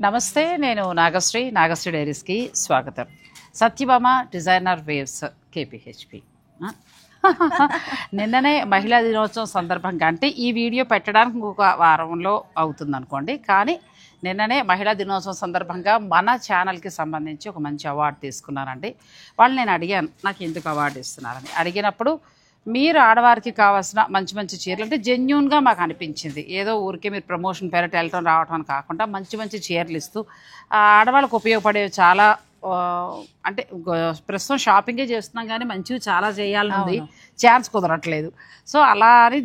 నమస్తే, నేను నాగశ్రీ డైరీస్కి స్వాగతం. Satyabhama designer waves KPHB. నిన్ననే మహిళా దినోత్సవం సందర్భంగా, అంటే ఈ వీడియో పెట్టడానికి ఇంకొక వారంలో అవుతుంది అనుకోండి, కానీ నిన్ననే మహిళా దినోత్సవం సందర్భంగా మన ఛానల్కి సంబంధించి ఒక మంచి అవార్డు తీసుకున్నానండి. వాళ్ళు నేను అడిగాను, నాకు ఎందుకు అవార్డు ఇస్తున్నారని. అడిగినప్పుడు మీరు ఆడవారికి కావాల్సిన మంచి మంచి చీరలు, అంటే జెన్యూన్గా మాకు అనిపించింది, ఏదో ఊరికే మీరు ప్రమోషన్ పేరట వెళ్ళటం రావటం అని కాకుండా మంచి మంచి చీరలు ఇస్తూ ఆడవాళ్ళకు ఉపయోగపడేవి చాలా, అంటే ప్రస్తుతం షాపింగే చేస్తున్నాం కానీ మంచివి చాలా చేయాలనుంది, ఛాన్స్ కుదరట్లేదు. సో అలా అని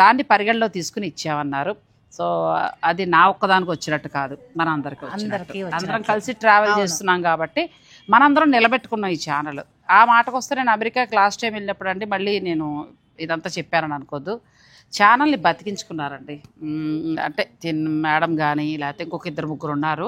దాన్ని పరిగణలో తీసుకుని ఇచ్చామన్నారు. సో అది నా ఒక్కదానికి వచ్చినట్టు కాదు, మన అందరికీ అందరం కలిసి ట్రావెల్ చేస్తున్నాం కాబట్టి మనందరం నిలబెట్టుకున్నాం ఈ ఛానల్. ఆ మాటకు వస్తే, నేను అమెరికాకి లాస్ట్ టైం వెళ్ళినప్పుడు అండి, మళ్ళీ నేను ఇదంతా చెప్పానని అనుకోద్దు, ఛానల్ని బతికించుకున్నారండి. అంటే మేడం కానీ లేకపోతే ఇంకొక ఇద్దరు ముగ్గురు ఉన్నారు,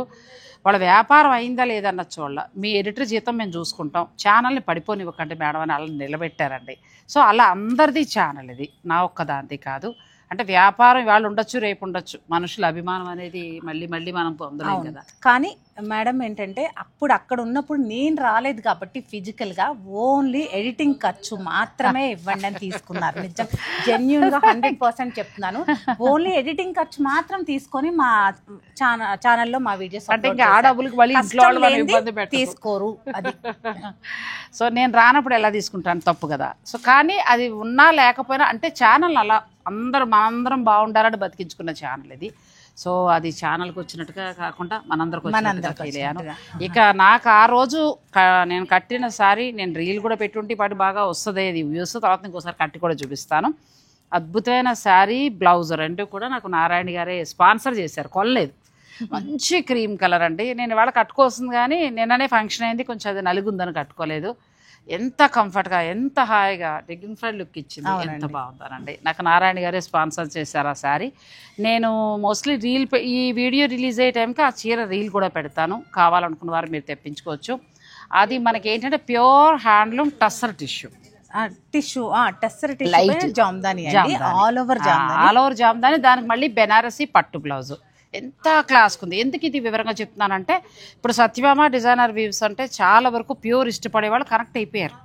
వాళ్ళ వ్యాపారం అయిందా లేదన్న చూడాల, మీ ఎడిటర్ జీతం మేము చూసుకుంటాం, ఛానల్ని పడిపోనివ్వకండి మేడం అని అలా నిలబెట్టారండి. సో అలా అందరిది ఛానల్ ఇది, నా ఒక్కదాంది కాదు. అంటే వ్యాపారం వాళ్ళు ఉండొచ్చు, రేపు ఉండొచ్చు, మనుషుల అభిమానం అనేది మళ్ళీ మళ్ళీ మనం పొందలేం కదా. కానీ మేడం ఏంటంటే, అక్కడ ఉన్నప్పుడు నేను రాలేదు కాబట్టి ఫిజికల్గా ఓన్లీ ఎడిటింగ్ ఖర్చు మాత్రమే ఇవ్వండి అని తీసుకున్నారు. నిజం, జెన్యూన్గా 100% చెప్తున్నాను. ఓన్లీ ఎడిటింగ్ ఖర్చు మాత్రం తీసుకొని మా ఛానల్లో మా వీడియోస్ అంటే ఇంకా ఆ డబ్బులకి మళ్ళీ ఇంట్లో తీసుకోరు అది. సో నేను రానప్పుడు ఎలా తీసుకుంటాను, తప్పు కదా. సో కానీ అది ఉన్నా లేకపోయినా, అంటే ఛానల్ అలా మనందరం బాగుండాలని బతికించుకున్న ఛానల్ ఇది. సో అది ఛానల్కి వచ్చినట్టుగా కాకుండా మనందరికి ఫీల్ అయ్యాను. ఇక నాకు ఆ రోజు నేను కట్టిన సారీ, నేను రీల్ కూడా పెట్టుంటే పాటు బాగా వస్తుంది అది వ్యూస్, తర్వాత ఇంకోసారి కట్టి కూడా చూపిస్తాను. అద్భుతమైన శారీ, బ్లౌజ్ రెండు కూడా నాకు నారాయణ గారే స్పాన్సర్ చేశారు, కొనలేదు. మంచి క్రీమ్ కలర్ అండి. నేను ఇవాళ కట్టుకోవస్తుంది కానీ నిన్ననే ఫంక్షన్ అయింది, కొంచెం అది నలుగుందని కట్టుకోలేదు. ఎంత కంఫర్ట్గా, ఎంత హాయిగా డిగ్నిఫైడ్ లుక్ ఇచ్చింది, ఎంత బాగుందనండి. నాకు నారాయణ గారే స్పాన్సర్ చేశారు ఆ శారీ. నేను మోస్ట్లీ ఈ వీడియో రిలీజ్ అయ్యే టైంకి ఆ చీర రీల్ కూడా పెడతాను, కావాలనుకున్న వారు మీరు తెప్పించుకోవచ్చు. అది మనకి ఏంటంటే pure handloom tussar tissue, tussar tissue, Jamdani, all over Jamdani. దానికి మళ్ళీ బెనారసీ పట్టు బ్లౌజు, ఎంత క్లాస్కి ఉంది. ఎందుకు ఇది వివరంగా చెప్తున్నానంటే, ఇప్పుడు సత్యభామ డిజైనర్ వీవ్స్ అంటే చాలా వరకు ప్యూర్ ఇష్టపడే వాళ్ళు కనెక్ట్ అయిపోయారు.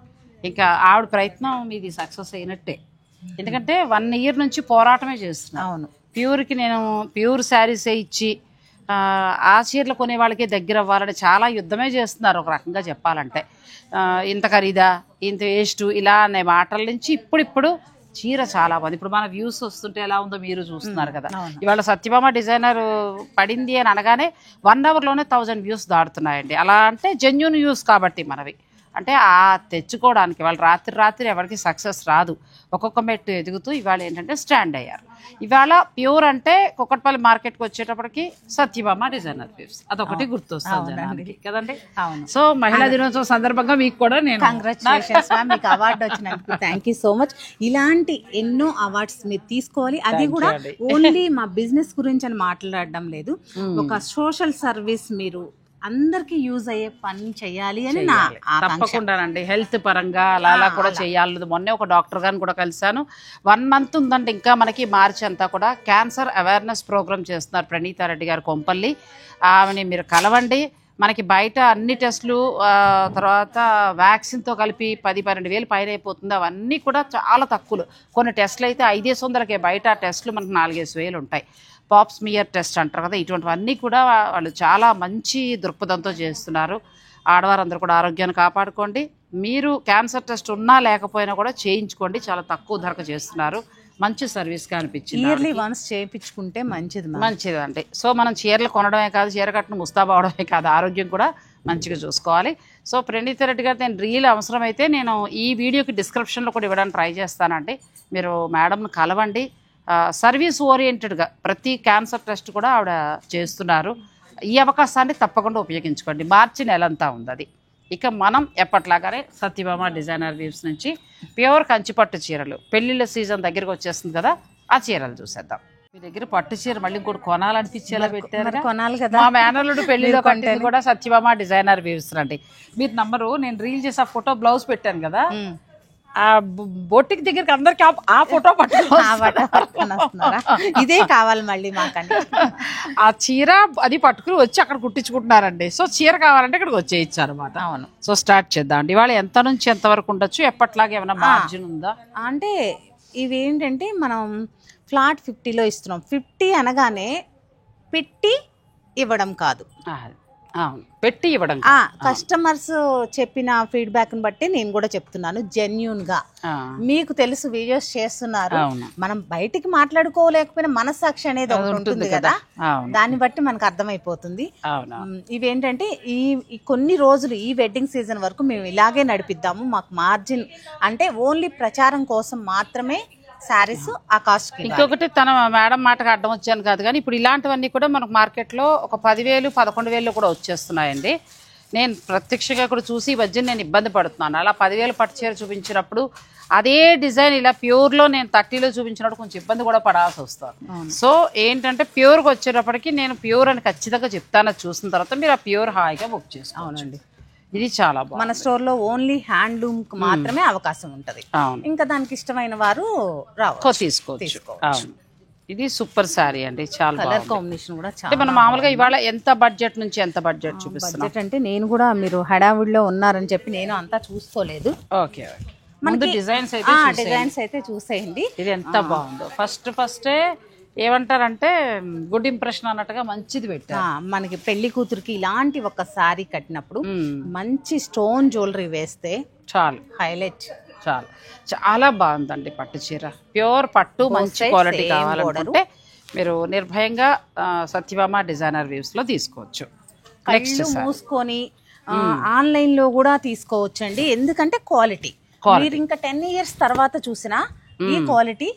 ఇంకా ఆవిడ ప్రయత్నం మీది సక్సెస్ అయినట్టే, ఎందుకంటే 1 year నుంచి పోరాటమే చేస్తున్నాను. అవును, ప్యూర్కి నేను ప్యూర్ శారీసే ఇచ్చి ఆ చీరలు కొనే వాళ్ళకే దగ్గర అవ్వాలని చాలా యుద్ధమే చేస్తున్నారు ఒక రకంగా చెప్పాలంటే. ఇంత ఖరీదా, ఇంత వేస్ట్, ఇలా అనే మాటల నుంచి ఇప్పుడు చీర చాలా బాగుంది. ఇప్పుడు మన వ్యూస్ వస్తుంటే ఎలా ఉందో మీరు చూస్తున్నారు కదా. ఇవాళ సత్యభామ డిజైనర్ పడింది అని అనగానే 1 hourలోనే 1000 వ్యూస్ దాడుతున్నాయండి. అలా అంటే జెన్యూన్ వ్యూస్ కాబట్టి మనవి, అంటే ఆ తెచ్చుకోవడానికి వాళ్ళు రాత్రి ఎవరికి సక్సెస్ రాదు, ఒక్కొక్క మెట్టు ఎదుగుతూ ఇవాళ ఏంటంటే స్టాండ్ అయ్యారు. ఇవాళ ప్యూర్ అంటే కుక్కట్పల్లి మార్కెట్కి వచ్చేటప్పటికి సత్యభామ డిజైనర్ వీవ్స్ అదొకటి గుర్తొస్తుంది కదండి. సో మహిళా దినోత్సవం సందర్భంగా మీకు కూడా నేను కంగ్రాచులేషన్స్, మీకు అవార్డు వచ్చినందుకు థ్యాంక్ యూ సో మచ్. ఇలాంటి ఎన్నో అవార్డ్స్ మీరు తీసుకోవాలి, అది కూడా ఓన్లీ మా బిజినెస్ గురించి అని మాట్లాడడం లేదు, ఒక సోషల్ సర్వీస్ మీరు అందరికి యూజ్ అయ్యే పని చేయాలి అని నా తప్పకుండానండి. హెల్త్ పరంగా అలా కూడా చేయాలి. మొన్నే ఒక డాక్టర్ గారిని కూడా కలిశాను. 1 month ఉందండి ఇంకా మనకి, మార్చి అంతా కూడా క్యాన్సర్ అవేర్నెస్ ప్రోగ్రామ్ చేస్తున్నారు ప్రణీతా రెడ్డి గారు కొంపల్లి. ఆమెని మీరు కలవండి. మనకి బయట అన్ని టెస్టులు, తర్వాత వ్యాక్సిన్తో కలిపి 10-12 వేలు పైన అయిపోతుంది. అవన్నీ కూడా చాలా తక్కువలు. కొన్ని టెస్టులు అయితే 500-600కే, బయట టెస్టులు మనకు 4-5 వేలు ఉంటాయి. పాప్స్మియర్ టెస్ట్ అంటారు కదా, ఇటువంటివన్నీ కూడా వాళ్ళు చాలా మంచి దృక్పథంతో చేస్తున్నారు. ఆడవారందరూ కూడా ఆరోగ్యాన్ని కాపాడుకోండి. మీరు క్యాన్సర్ టెస్ట్ ఉన్నా లేకపోయినా కూడా చేయించుకోండి, చాలా తక్కువ ధరకు చేస్తున్నారు. మంచి సర్వీస్గా అనిపించింది. ఇయర్లీ వన్స్ చేయించుకుంటే మంచిదండి. సో మనం చీరలు కొనడమే కాదు, చీర కట్టడం ముస్తాబవడమే కాదు, ఆరోగ్యం కూడా మంచిగా చూసుకోవాలి. సో ప్రణీతా రెడ్డి గారు, నేను రీల్ అవసరమైతే నేను ఈ వీడియోకి డిస్క్రిప్షన్లో కూడా ఇవ్వడానికి ట్రై చేస్తానండి. మీరు మేడంను కలవండి. సర్వీస్ ఓరియంటెడ్గా ప్రతి క్యాన్సర్ టెస్ట్ కూడా ఆవిడ చేస్తున్నారు. ఈ అవకాశాన్ని తప్పకుండా ఉపయోగించుకోండి. మార్చి నెలంతా ఉంది అది. ఇక మనం ఎప్పట్లాగానే సత్యభామ డిజైనర్ వీవ్స్ నుంచి ప్యూర్ కంచిపట్టు చీరలు, పెళ్లిళ్ళ సీజన్ దగ్గరికి వచ్చేస్తుంది కదా, ఆ చీరలు చూసేద్దాం. మీ దగ్గర పట్టు చీర మళ్ళీ ఇంకోటి కొనాలనిపించేలా పెట్టారు, కొనాలి కదా. మా మేనల్లుడు పెళ్లిలో కట్టింది కూడా సత్యభామ డిజైనర్ వీవ్స్ అండి. మీరు నంబరు, నేను రీల్ చేసి ఆ ఫోటో బ్లౌజ్ పెట్టాను కదా, బొట్టికి దగ్గరికి అందరికి ఆ ఫోటో పట్టుకొని వస్తున్నారా? ఇదే కావాలి మళ్ళీ మాకండి. ఆ చీర అది పట్టుకుని వచ్చి అక్కడ కుట్టించుకుంటున్నారండి. సో చీర కావాలంటే ఇక్కడికి వచ్చేయచ్చు అనమాట. అవును. సో స్టార్ట్ చేద్దాం అండి. ఇవాళ ఎంత నుంచి ఎంత వరకు ఉండొచ్చు, ఎప్పట్లాగా ఏమైనా మార్జిన్ ఉందా? అంటే ఇవి ఏంటంటే మనం ఫ్లాట్ 50లో ఇస్తున్నాం. 50 అనగానే పెట్టి ఇవ్వడం కాదు, పెట్టి ఇవ్వడం. కస్టమర్స్ చెప్పిన ఫీడ్బ్యాక్ని బట్టి నేను కూడా చెప్తున్నాను. జెన్యూన్ గా మీకు తెలుసు వీడియోస్ చేస్తున్నారు, మనం బయటికి మాట్లాడుకోలేకపోయినా మనస్సాక్షి అనేది ఒకటి ఉంటుంది కదా, దాన్ని బట్టి మనకు అర్థమైపోతుంది. ఇవేంటంటే ఈ కొన్ని రోజులు ఈ వెడ్డింగ్ సీజన్ వరకు మేము ఇలాగే నడిపిద్దాము. మాకు మార్జిన్ అంటే ఓన్లీ ప్రచారం కోసం మాత్రమే శారీస్ ఆ కాస్ట్. ఇంకొకటి తన మేడం మాటకు అడ్డం వచ్చాను కాదు, కానీ ఇప్పుడు ఇలాంటివన్నీ కూడా మనకు మార్కెట్లో ఒక 10,000 11,000 కూడా వచ్చేస్తున్నాయండి. నేను ప్రత్యక్షంగా కూడా చూసి ఈ మధ్య నేను ఇబ్బంది పడుతున్నాను. అలా 10,000 పట్టు చీర చూపించినప్పుడు అదే డిజైన్ ఇలా ప్యూర్లో నేను 30లో చూపించినప్పుడు కొంచెం ఇబ్బంది కూడా పడాల్సి వస్తుంది. సో ఏంటంటే ప్యూర్గా వచ్చేటప్పటికి నేను ప్యూర్ అని ఖచ్చితంగా చెప్తాను. చూసిన తర్వాత మీరు ఆ ప్యూర్ హాయిగా బుక్ చేసుకోండి. ఇది చాలా బాగుంది. మన స్టోర్ లో ఓన్లీ హ్యాండ్లూమ్ మాత్రమే అవకాశం ఉంటది. ఇంకా దానికి ఇష్టమైన వారు తీసుకోవచ్చు. ఇది సూపర్ సారీ అండి, చాలా కలర్ కాంబినేషన్ కూడా చాలా. మనం మామూలుగా ఇవాళ ఎంత బడ్జెట్ నుంచి ఎంత బడ్జెట్ చూపిస్తున్నాం? బడ్జెట్ అంటే నేను కూడా మీరు హడావుడిలో ఉన్నారని చెప్పి నేను అంతా చూసుకోలేదు. ఓకే, మనకి డిజైన్స్ అయితే చూసేయండి. ఇది ఎంత బాగుందో. ఫస్టే ఏమంటారంటే గుడ్ ఇంప్రెషన్ అన్నట్టుగా మంచిది పెట్టారు. మనకి పెళ్లి కూతురికి ఇలాంటి ఒక సారీ కట్టినప్పుడు మంచి స్టోన్ జ్యువెలరీ వేస్తే చాలు, హైలైట్. చాలా బాగుందండి పట్టు చీర. ప్యూర్ పట్టు, మంచి క్వాలిటీ కావాలనుకుంటే మీరు నిర్భయంగా సత్యభామ డిజైనర్ వ్యూస్ లో తీసుకోవచ్చు. నెక్స్ట్ మూసుకొని ఆన్లైన్ లో కూడా తీసుకోవచ్చు అండి. ఎందుకంటే క్వాలిటీ మీరు ఇంకా 10 years తర్వాత చూసినా ఈ క్వాలిటీ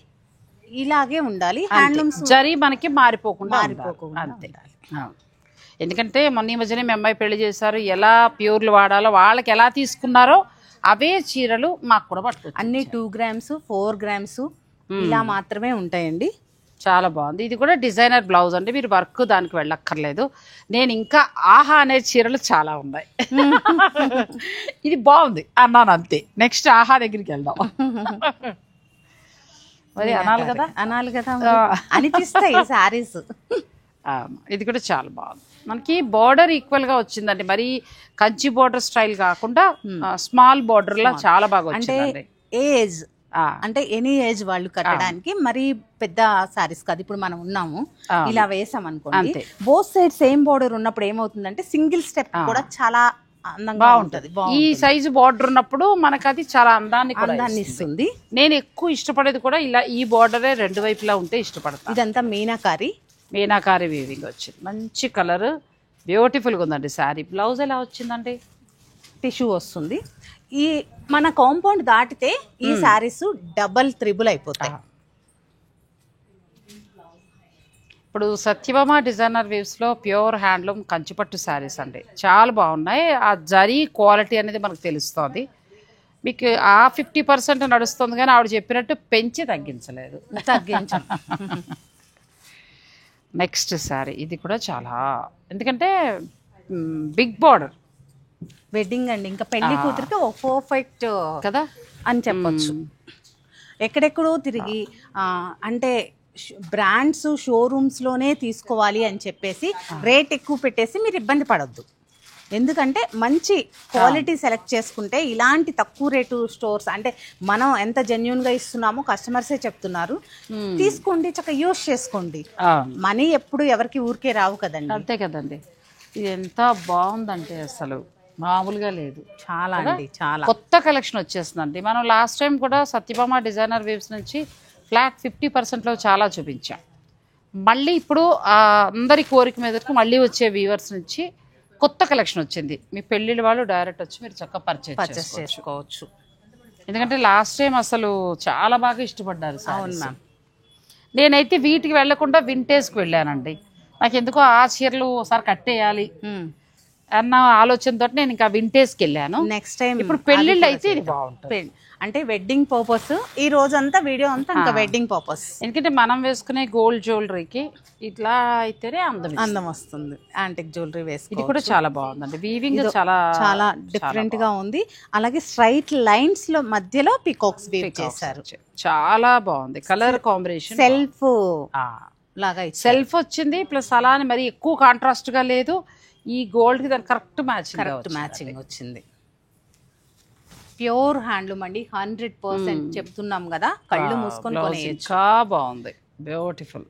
ఇలాగే ఉండాలి. హ్యాండ్లూమ్స్ జరీ మనకి మారిపోకుండా అంతే. ఎందుకంటే మొన్న ఈ మధ్యనే మీ అమ్మాయి పెళ్లి చేశారు, ఎలా ప్యూర్లు వాడాలో వాళ్ళకి ఎలా తీసుకున్నారో అవే చీరలు మాకు కూడా పట్టుకోవచ్చు. అన్ని 2 grams 4 grams ఇలా మాత్రమే ఉంటాయండి. చాలా బాగుంది. ఇది కూడా డిజైనర్ బ్లౌజ్ అండి, మీరు వర్క్ దానికి వెళ్ళక్కర్లేదు. నేను ఇంకా ఆహా అనే చీరలు చాలా ఉన్నాయి. ఇది బాగుంది అన్నాను అంతే. నెక్స్ట్ ఆహా దగ్గరికి వెళ్దాం. మరి అనాలి కదా అనిపిస్తాయి సారీస్. ఇది కూడా చాలా బాగుంది. మనకి బార్డర్ ఈక్వల్ గా వచ్చిందండి, మరి కంచి బార్డర్ స్టైల్ కాకుండా స్మాల్ బార్డర్ లా చాలా బాగా వచ్చింది. ఏజ్ అంటే ఎనీ ఏజ్ వాళ్ళు కట్టడానికి మరి పెద్ద సారీస్ కాదు. ఇప్పుడు మనం ఉన్నాము ఇలా వేసాం అనుకోండి, బోత్ సైడ్ సేమ్ బార్డర్ ఉన్నప్పుడు ఏమవుతుందంటే సింగిల్ స్టెప్ కూడా చాలా అందంగా ఉంటది. ఈ సైజు బార్డర్ ఉన్నప్పుడు మనకు అది చాలా అందాన్ని ఇస్తుంది. నేను ఎక్కువ ఇష్టపడేది కూడా ఇలా ఈ బార్డరే 2 వైపులా ఉంటే ఇష్టపడతాను. ఇదంతా మీనాకారి వీవింగ్ వచ్చింది, మంచి కలర్, బ్యూటిఫుల్ గా ఉందండి శారీ. బ్లౌజ్ ఎలా వచ్చిందండి? టిష్యూ వస్తుంది. ఈ మన కాంపౌండ్ దాటితే ఈ శారీస్ డబల్ త్రిబుల్ అయిపోతాయి. ఇప్పుడు సత్యభామ డిజైనర్ వేవ్స్ లో ప్యూర్ హ్యాండ్లూమ్ కంచిపట్టు శారీస్ అండి, చాలా బాగున్నాయి. ఆ జరీ క్వాలిటీ అనేది మనకు తెలుస్తుంది. మీకు ఆ 50% నడుస్తుంది, కానీ ఆవిడ చెప్పినట్టు పెంచి తగ్గించలేదు. నెక్స్ట్ శారీ ఇది కూడా చాలా, ఎందుకంటే బిగ్ బార్డర్ వెడ్డింగ్ అండి, ఇంకా పెళ్లి కూతురికి ఒక పర్ఫెక్ట్ కదా అని చెప్పొచ్చు. ఎక్కడెక్కడో తిరిగి అంటే బ్రాండ్స్ షోరూమ్స్లోనే తీసుకోవాలి అని చెప్పేసి రేట్ ఎక్కువ పెట్టేసి మీరు ఇబ్బంది పడొద్దు. ఎందుకంటే మంచి క్వాలిటీ సెలెక్ట్ చేసుకుంటే ఇలాంటి తక్కువ రేటు స్టోర్స్ అంటే మనం ఎంత జెన్యూన్గా ఇస్తున్నామో కస్టమర్సే చెప్తున్నారు, తీసుకోండి, చక్కగా యూజ్ చేసుకోండి. మనీ ఎప్పుడు ఎవరికి ఊరికే రావు కదండి. అంతే కదండి. ఇది ఎంత బాగుందంటే అసలు మామూలుగా లేదు. చాలా అండి, చాలా కొత్త కలెక్షన్ వచ్చేస్తుందండి. మనం లాస్ట్ టైం కూడా సత్యభామ డిజైనర్ వేవ్స్ నుంచి ఫ్లాట్ 50%లో చాలా చూపించాం. మళ్ళీ ఇప్పుడు అందరి కోరిక మీదకి మళ్ళీ వచ్చే వ్యూవర్స్ నుంచి కొత్త కలెక్షన్ వచ్చింది. మీ పెళ్ళిళ్ళ వాళ్ళు డైరెక్ట్ వచ్చి మీరు చక్కగా పర్చేస్ చేసుకోవచ్చు. ఎందుకంటే లాస్ట్ టైం అసలు చాలా బాగా ఇష్టపడ్డారు. అవును మ్యామ్. నేనైతే వీటికి వెళ్లకుండా వింటేజ్కి వెళ్ళానండి. నాకు ఎందుకో ఆ చీరలు ఒకసారి కట్టేయాలి అన్న ఆలోచనతో నేను ఇంకా వింటేజ్కి వెళ్ళాను. నెక్స్ట్ టైం ఇప్పుడు పెళ్ళిళ్ళు అయితే ఇది బాగుంటుంది. అంటే వెడ్డింగ్ పర్పస్ ఈ రోజంతా వీడియో అంతా ఇంకా వెడ్డింగ్ పర్పస్. ఎందుకంటే మనం వేసుకునే గోల్డ్ జ్యువెలరీకి ఇట్లా అయితేనే అందం వస్తుంది. యాంటిక్ జ్యువెలరీ వేసుకుని ఇది కూడా చాలా బాగుందండి. వీవింగ్ చాలా చాలా డిఫరెంట్ గా ఉంది. అలాగే స్ట్రైట్ లైన్స్ లో మధ్యలో పికాక్స్ వీవ్ చేశారు. చాలా బాగుంది. కలర్ కాంబినేషన్ సెల్ఫ్ లాగా సెల్ఫ్ వచ్చింది, ప్లస్ అలానే మరి ఎక్కువ కాంట్రాస్ట్ గా లేదు. ఈ గోల్డ్ కి దాని కరెక్ట్ మ్యాచింగ్ వచ్చింది. ప్యూర్ హ్యాండ్లూమ్ అండి, 100% చెప్తున్నాం కదా, కళ్ళు మూసుకొని కొనేయచ్చు. ఇంకా బాగుంది, బ్యూటిఫుల్.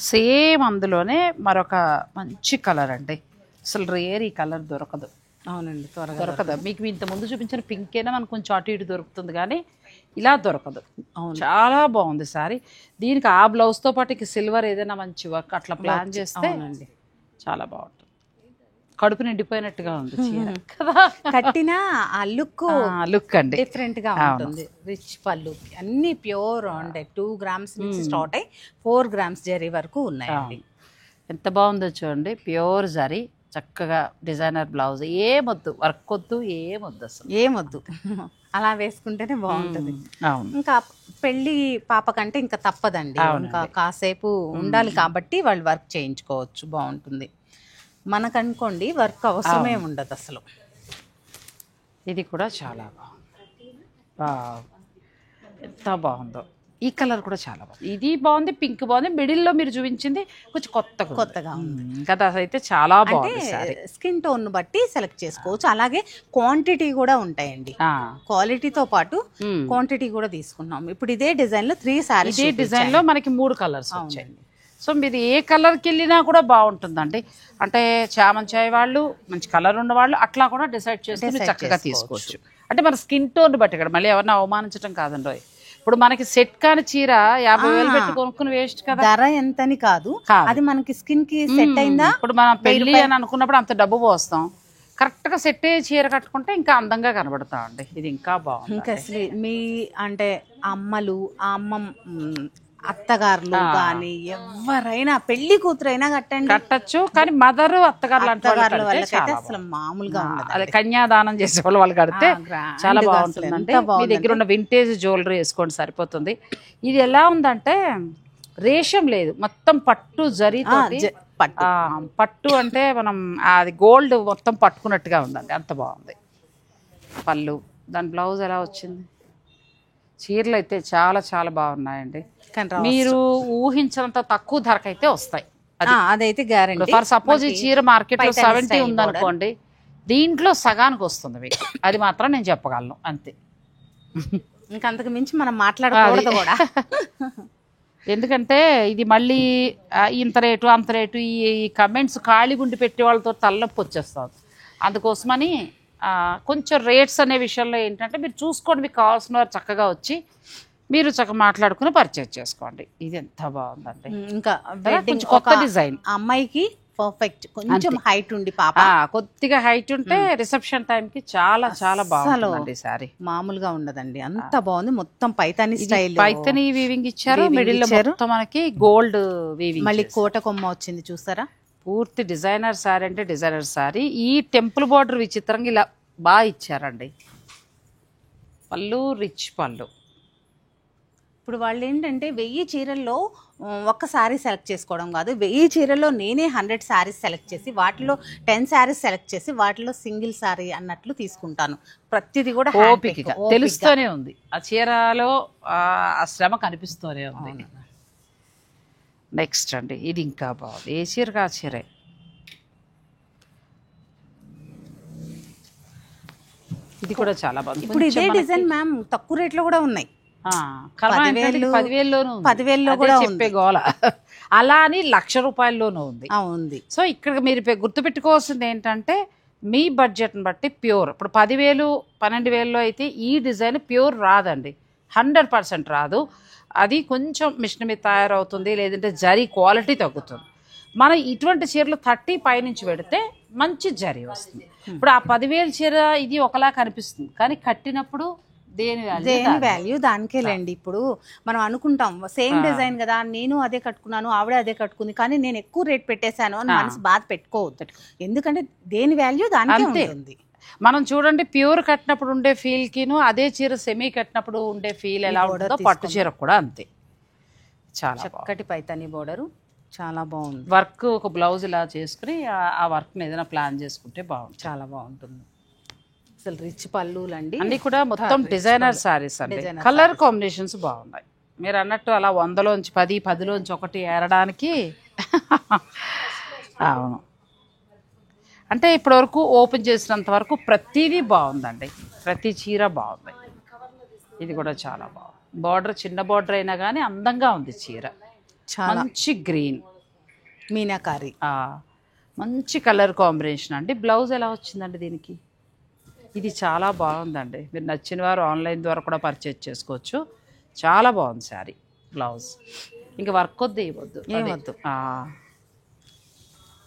సేమ్ అందులోనే మరొక మంచి కలర్ అండి. అసలు రేర్ ఈ కలర్ దొరకదు. అవునండి, త్వరగా దొరకదు. మీకు ఇంత ముందు చూపించిన పింక్ అయినా మనకు కొంచెం అటు ఇటు దొరుకుతుంది, కానీ ఇలా దొరకదు. అవును, చాలా బాగుంది సారీ. దీనికి ఆ బ్లౌజ్తో పాటు ఇక సిల్వర్ ఏదైనా మంచి వర్క్ అట్లా ప్లాన్ చేస్తే చాలా బాగుంటుంది. కడుపు నిండిపోయినట్టుగా ఉంది చీర కదా. కట్టిన ఆ లుక్ అండి డిఫరెంట్ గా ఉంటుంది. రిచ్ పళ్ళు అన్ని ప్యూర్ ఉండే 2 grams నుంచి స్టార్ట్ అయ్యి 4 grams జరీ వరకు ఉన్నాయండి. ఎంత బాగుందో చూడండి. ప్యూర్ జరీ, చక్కగా డిజైనర్ బ్లౌజ్, ఏమొద్దు వర్క్ వద్దు, ఏమొద్దు అసలు ఏమొద్దు. అలా వేసుకుంటేనే బాగుంటుంది. ఇంకా పెళ్లి పాప కంటే ఇంకా తప్పదండి, ఇంకా కాసేపు ఉండాలి కాబట్టి వాళ్ళు వర్క్ చేయించుకోవచ్చు, బాగుంటుంది. మనకనుకోండి వర్క్ అవసరమే ఉండదు అసలు. ఇది కూడా చాలా బాగుంది. ఎంత బాగుందో. ఈ కలర్ కూడా చాలా బాగుంది. ఇది బాగుంది, పింక్ బాగుంది. మిడిల్లో మీరు చూపించింది కొంచెం కొత్తగా ఉంది కదా. అయితే చాలా బాగుంది. స్కిన్ టోన్ బట్టి సెలెక్ట్ చేసుకోవచ్చు. అలాగే క్వాంటిటీ కూడా ఉంటాయండి. క్వాలిటీతో పాటు క్వాంటిటీ కూడా తీసుకున్నాం. ఇప్పుడు ఇదే డిజైన్ లో 3 సారీస్, ఇదే డిజైన్ లో మనకి 3 కలర్స్ వచ్చాయి. సో మీరు ఏ కలర్కి వెళ్ళినా కూడా బాగుంటుందండి. అంటే చామంచాయ్ వాళ్ళు, మంచి కలర్ ఉన్న వాళ్ళు అట్లా కూడా డిసైడ్ చేసుకుని చక్కగా తీసుకోవచ్చు. అంటే మన స్కిన్ టోన్ బట్టి, ఇక్కడ మళ్ళీ ఎవరిని అవమానించడం కాదండి. ఇప్పుడు మనకి సెట్ కాని చీర 50,000 పెట్టి కొనుక్కుని వేస్ట్ కదా. ధర ఎంతని కాదు, అది మనకి స్కిన్ కి సెట్ అయిందా. ఇప్పుడు మనం పెళ్లి అని అనుకున్నప్పుడు అంత డబ్బు పోస్తాం, కరెక్ట్ గా సెట్ అయ్యే చీర కట్టుకుంటే ఇంకా అందంగా కనబడతామండి. ఇది ఇంకా బాగుంది. ఇంకా అసలు మీ అంటే అమ్మలు, అత్తగారులు కానీ ఎవరైనా పెళ్లి కూతురైనా కట్టచ్చు, కానీ మదరు అత్తగారు అసలు మామూలుగా ఉండదు. అదే కన్యాదానం చేసే వాళ్ళు కడితే చాలా బాగుంటుందండి. మీ దగ్గర ఉన్న వింటేజ్ జ్యువెలరీ వేసుకోండి, సరిపోతుంది. ఇది ఎలా ఉందంటే రేషం లేదు, మొత్తం పట్టు జరీతో. పట్టు అంటే మనం అది గోల్డ్ మొత్తం పట్టుకున్నట్టుగా ఉందండి, అంత బాగుంది. పళ్ళు, దాని బ్లౌజ్ ఎలా వచ్చింది. చీరలు అయితే చాలా చాలా బాగున్నాయండి. మీరు ఊహించినంత తక్కువ ధరకైతే వస్తాయి, అదైతే గ్యారెంటీ. ఫర్ సపోజ్ ఈ చీర మార్కెట్ లో 70 ఉందనుకోండి, దీంట్లో సగానికి వస్తుంది మీకు, అది మాత్రం నేను చెప్పగలను అంతే. ఇంకంతకు మించి మనం మాట్లాడకూడదు కూడా. ఎందుకంటే ఇది మళ్ళీ ఇంత రేటు అంత రేటు ఈ కమెంట్స్ ఖాళీ గుండి పెట్టే వాళ్ళతో తలనొప్పి వచ్చేస్తుంది. అందుకోసమని కొంచెం రేట్స్ అనే విషయంలో ఏంటంటే మీరు చూసుకోండి, మీకు కావాల్సిన వారు చక్కగా వచ్చి మీరు చక్కగా మాట్లాడుకుని పర్చేజ్ చేసుకోండి. ఇది ఎంత బాగుందండి. ఇంకా కొత్త డిజైన్, అమ్మాయికి పర్ఫెక్ట్. కొంచెం హైట్ ఉండి పాప కొద్దిగా హైట్ ఉంటే రిసెప్షన్ టైం కి చాలా చాలా బాగుంది. సారీ మామూలుగా ఉండదండి, అంత బాగుంది. మొత్తం పైతాని స్టైల్, పైతాని వీవింగ్ ఇచ్చారు. మిడిల్ లో మొత్తం మనకి గోల్డ్ వీవింగ్, మళ్ళీ కోట కొమ్మ వచ్చింది చూసారా. పూర్తి డిజైనర్ సారీ అంటే డిజైనర్ సారీ. ఈ టెంపుల్ బార్డర్ విచిత్రంగా ఇలా బాగా ఇచ్చారండి. పళ్ళు రిచ్ పళ్ళు. ఇప్పుడు వాళ్ళు ఏంటంటే 1000 చీరల్లో ఒక్క సారీ సెలెక్ట్ చేసుకోవడం కాదు, 1000 చీరల్లో నేనే 100 సారీస్ సెలెక్ట్ చేసి వాటిలో 10 సారీస్ సెలెక్ట్ చేసి వాటిలో సింగిల్ సారీ అన్నట్లు తీసుకుంటాను. ప్రతిదీ కూడా ఓపికగా తెలుస్తూనే ఉంది, ఆ చీరలో ఆ శ్రమ కనిపిస్తూనే ఉంది. నెక్స్ట్ అండి, ఇది ఇంకా బాగుంది. ఏ చీరగా ఆ చీరే. ఇది కూడా చాలా బాగుంది. ఇప్పుడు ఇదే డిజైన్ మ్యామ్ తక్కువ రేట్లో కూడా ఉన్నాయి. 10,000లో కూడా చెప్పే గోల. అలా అని ₹1,00,000 ఉంది. సో ఇక్కడ మీరు గుర్తుపెట్టుకోవాల్సింది ఏంటంటే మీ బడ్జెట్ని బట్టి ప్యూర్. ఇప్పుడు 10,000 12,000లో అయితే ఈ డిజైన్ ప్యూర్ రాదండి, 100% రాదు. అది కొంచెం మిషన్ మీద తయారవుతుంది, లేదంటే జరీ క్వాలిటీ తగ్గుతుంది. మనం ఇటువంటి చీరలు 30 పైనుంచి పెడితే మంచి జరీ వస్తుంది. ఇప్పుడు ఆ 10,000 చీర ఇది ఒకలా కనిపిస్తుంది, కానీ కట్టినప్పుడు దేని వాల్యూ దానికేలేండి. ఇప్పుడు మనం అనుకుంటాం సేమ్ డిజైన్ కదా, నేను అదే కట్టుకున్నాను, ఆవిడ అదే కట్టుకుంది, కానీ నేను ఎక్కువ రేట్ పెట్టేశాను అని మనసు బాధ పెట్టుకోవద్దు. ఎందుకంటే దేని వాల్యూ దానికే ఉంటుంది. మనం చూడండి ప్యూర్ కట్టినప్పుడు ఉండే ఫీల్ కిను అదే చీర సెమీ కట్టినప్పుడు ఉండే ఫీల్ ఎలా ఉంటుందో పట్టు చీర కూడా అంతే. చాలా చక్కటి పైతాని బోర్డరు, చాలా బాగుంది. వర్క్ ఒక బ్లౌజ్ ఇలా చేసుకుని ఆ వర్క్ని ఏదైనా ప్లాన్ చేసుకుంటే బాగుంటుంది, చాలా బాగుంటుంది. అసలు రిచ్ పళ్ళులండి అన్నీ కూడా మొత్తం డిజైనర్ శారీస్ అండి. కలర్ కాంబినేషన్స్ బాగున్నాయి. మీరు అన్నట్టు అలా 100లోంచి 10, 10లోంచి 1 ఏరడానికి అవును. అంటే ఇప్పటివరకు ఓపెన్ చేసినంత వరకు ప్రతిదీ బాగుందండి, ప్రతి చీర బాగుంది. ఇది కూడా చాలా బాగుంది. బార్డర్ చిన్న బార్డర్ అయినా కానీ అందంగా ఉంది చీర. మంచి గ్రీన్ మీనాకారి, మంచి కలర్ కాంబినేషన్ అండి. బ్లౌజ్ ఎలా వచ్చిందండి దీనికి? ఇది చాలా బాగుందండి. మీరు నచ్చిన వారు ఆన్లైన్ ద్వారా కూడా పర్చేజ్ చేసుకోవచ్చు. చాలా బాగుంది శారీ. బ్లౌజ్ ఇంకా వర్క్ వద్దు, ఏమొద్దు, ఏమొద్దు.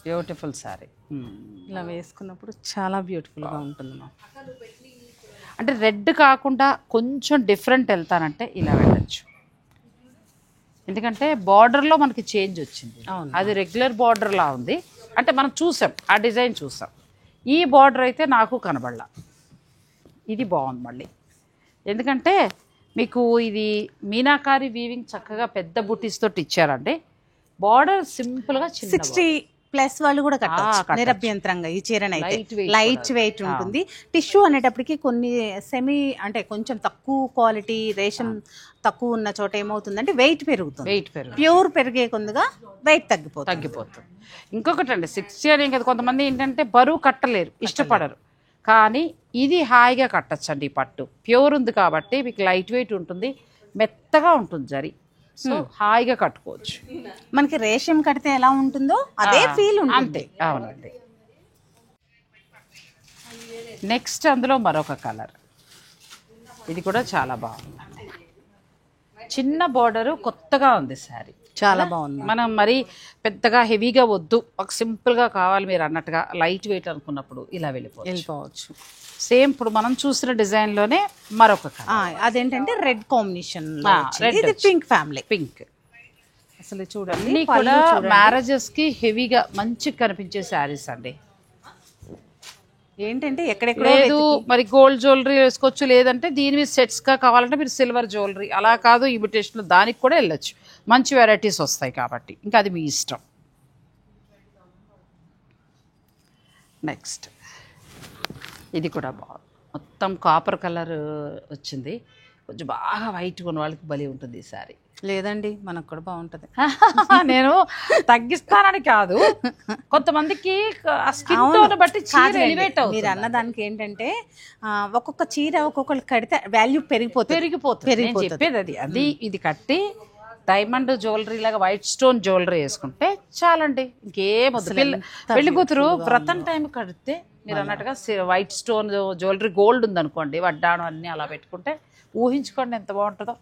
బ్యూటిఫుల్ శారీ. ఇలా వేసుకున్నప్పుడు చాలా బ్యూటిఫుల్గా ఉంటుంది. అంటే రెడ్ కాకుండా కొంచెం డిఫరెంట్ వెళ్తానంటే ఇలా వెళ్ళచ్చు. ఎందుకంటే బార్డర్లో మనకి చేంజ్ వచ్చింది. అది రెగ్యులర్ బార్డర్లా ఉంది, అంటే మనం చూసాం, ఆ డిజైన్ చూసాం. ఈ బార్డర్ అయితే నాకు కనబడలా. ఇది బాగుంది మళ్ళీ, ఎందుకంటే మీకు ఇది మీనాకారి వీవింగ్ చక్కగా పెద్ద బుటీస్ తోటి ఇచ్చారండి. బార్డర్ సింపుల్గా 60+ వాళ్ళు కూడా కట్టచ్చు నిరభ్యంతరంగా. ఈ చీరన లైట్ వెయిట్ ఉంటుంది. టిష్యూ అనేటప్పటికి కొన్ని సెమీ అంటే కొంచెం తక్కువ క్వాలిటీ రేషం తక్కువ ఉన్న చోట ఏమవుతుందంటే వెయిట్ పెరుగుతుంది. ప్యూర్ పెరిగే కొద్దిగా వెయిట్ తగ్గిపోతుంది. ఇంకొకటి అండి 60 అనే కదా, కొంతమంది ఏంటంటే బరువు కట్టలేరు, ఇష్టపడరు. కానీ ఇది హాయిగా కట్టచ్చండి. ఈ పట్టు ప్యూర్ ఉంది కాబట్టి మీకు లైట్ వెయిట్ ఉంటుంది, మెత్తగా ఉంటుంది జరీ. సో హాయిగా కట్టుకోవచ్చు. మనకి రేషం కడితే ఎలా ఉంటుందో అదే ఫీల్ ఉంటుంది. అవునండి. నెక్స్ట్ అందులో మరొక కలర్, ఇది కూడా చాలా బాగుందండి. చిన్న బార్డరు, కొత్తగా ఉంది శారీ, చాలా బాగుంది. మనం మరి పెద్దగా హెవీగా వద్దు, ఒక సింపుల్గా కావాలి మీరు అన్నట్టుగా లైట్ వెయిట్ అనుకున్నప్పుడు ఇలా వెళ్ళిపోవచ్చు. సేమ్ ఇప్పుడు మనం చూసిన డిజైన్ లోనే మరొక అదేంటంటే red combination, pink family pink. అసలు చూడండి కూడా మ్యారేజెస్ కి హెవీగా మంచి కనిపించే శారీస్ అండి. ఏంటంటే లేదు మరి గోల్డ్ జ్యువెలరీ వేసుకోవచ్చు, లేదంటే దీని మీద సెట్స్ గా కావాలంటే మీరు సిల్వర్ జ్యువెలరీ, అలా కాదు ఇమిటేషన్ దానికి కూడా వెళ్ళొచ్చు. మంచి వెరైటీస్ వస్తాయి కాబట్టి ఇంకా అది మీ ఇష్టం. నెక్స్ట్ ఇది కూడా బాగుంది, మొత్తం కాపర్ కలర్ వచ్చింది. కొంచెం బాగా వైట్ ఉన్న వాళ్ళకి బలి ఉంటుంది ఈ సారీ. లేదండి మనకు కూడా బాగుంటుంది. నేను తగ్గిస్తానని కాదు, కొంతమందికి స్కిన్ టోన్ బట్టి చీర ఎలివేట్ అవుతుంది. మీరు అన్నదానికి ఏంటంటే ఒక్కొక్క చీర ఒక్కొక్కరు కడితే వాల్యూ పెరిగిపోతుంది. చెప్పేది అది ఇది కట్టి డైమండ్ జ్యువెలరీ లాగా వైట్ స్టోన్ జ్యువెలరీ వేసుకుంటే చాలండి, ఇంకేమొద్దు. పెళ్లి కూతురు వ్రతం టైం కడితే మీరు అన్నట్టుగా వైట్ స్టోన్ జ్యువెలరీ గోల్డ్ ఉందనుకోండి, వడ్డాణం అన్నీ అలా పెట్టుకుంటే ఊహించుకోండి ఎంత బాగుంటుందో.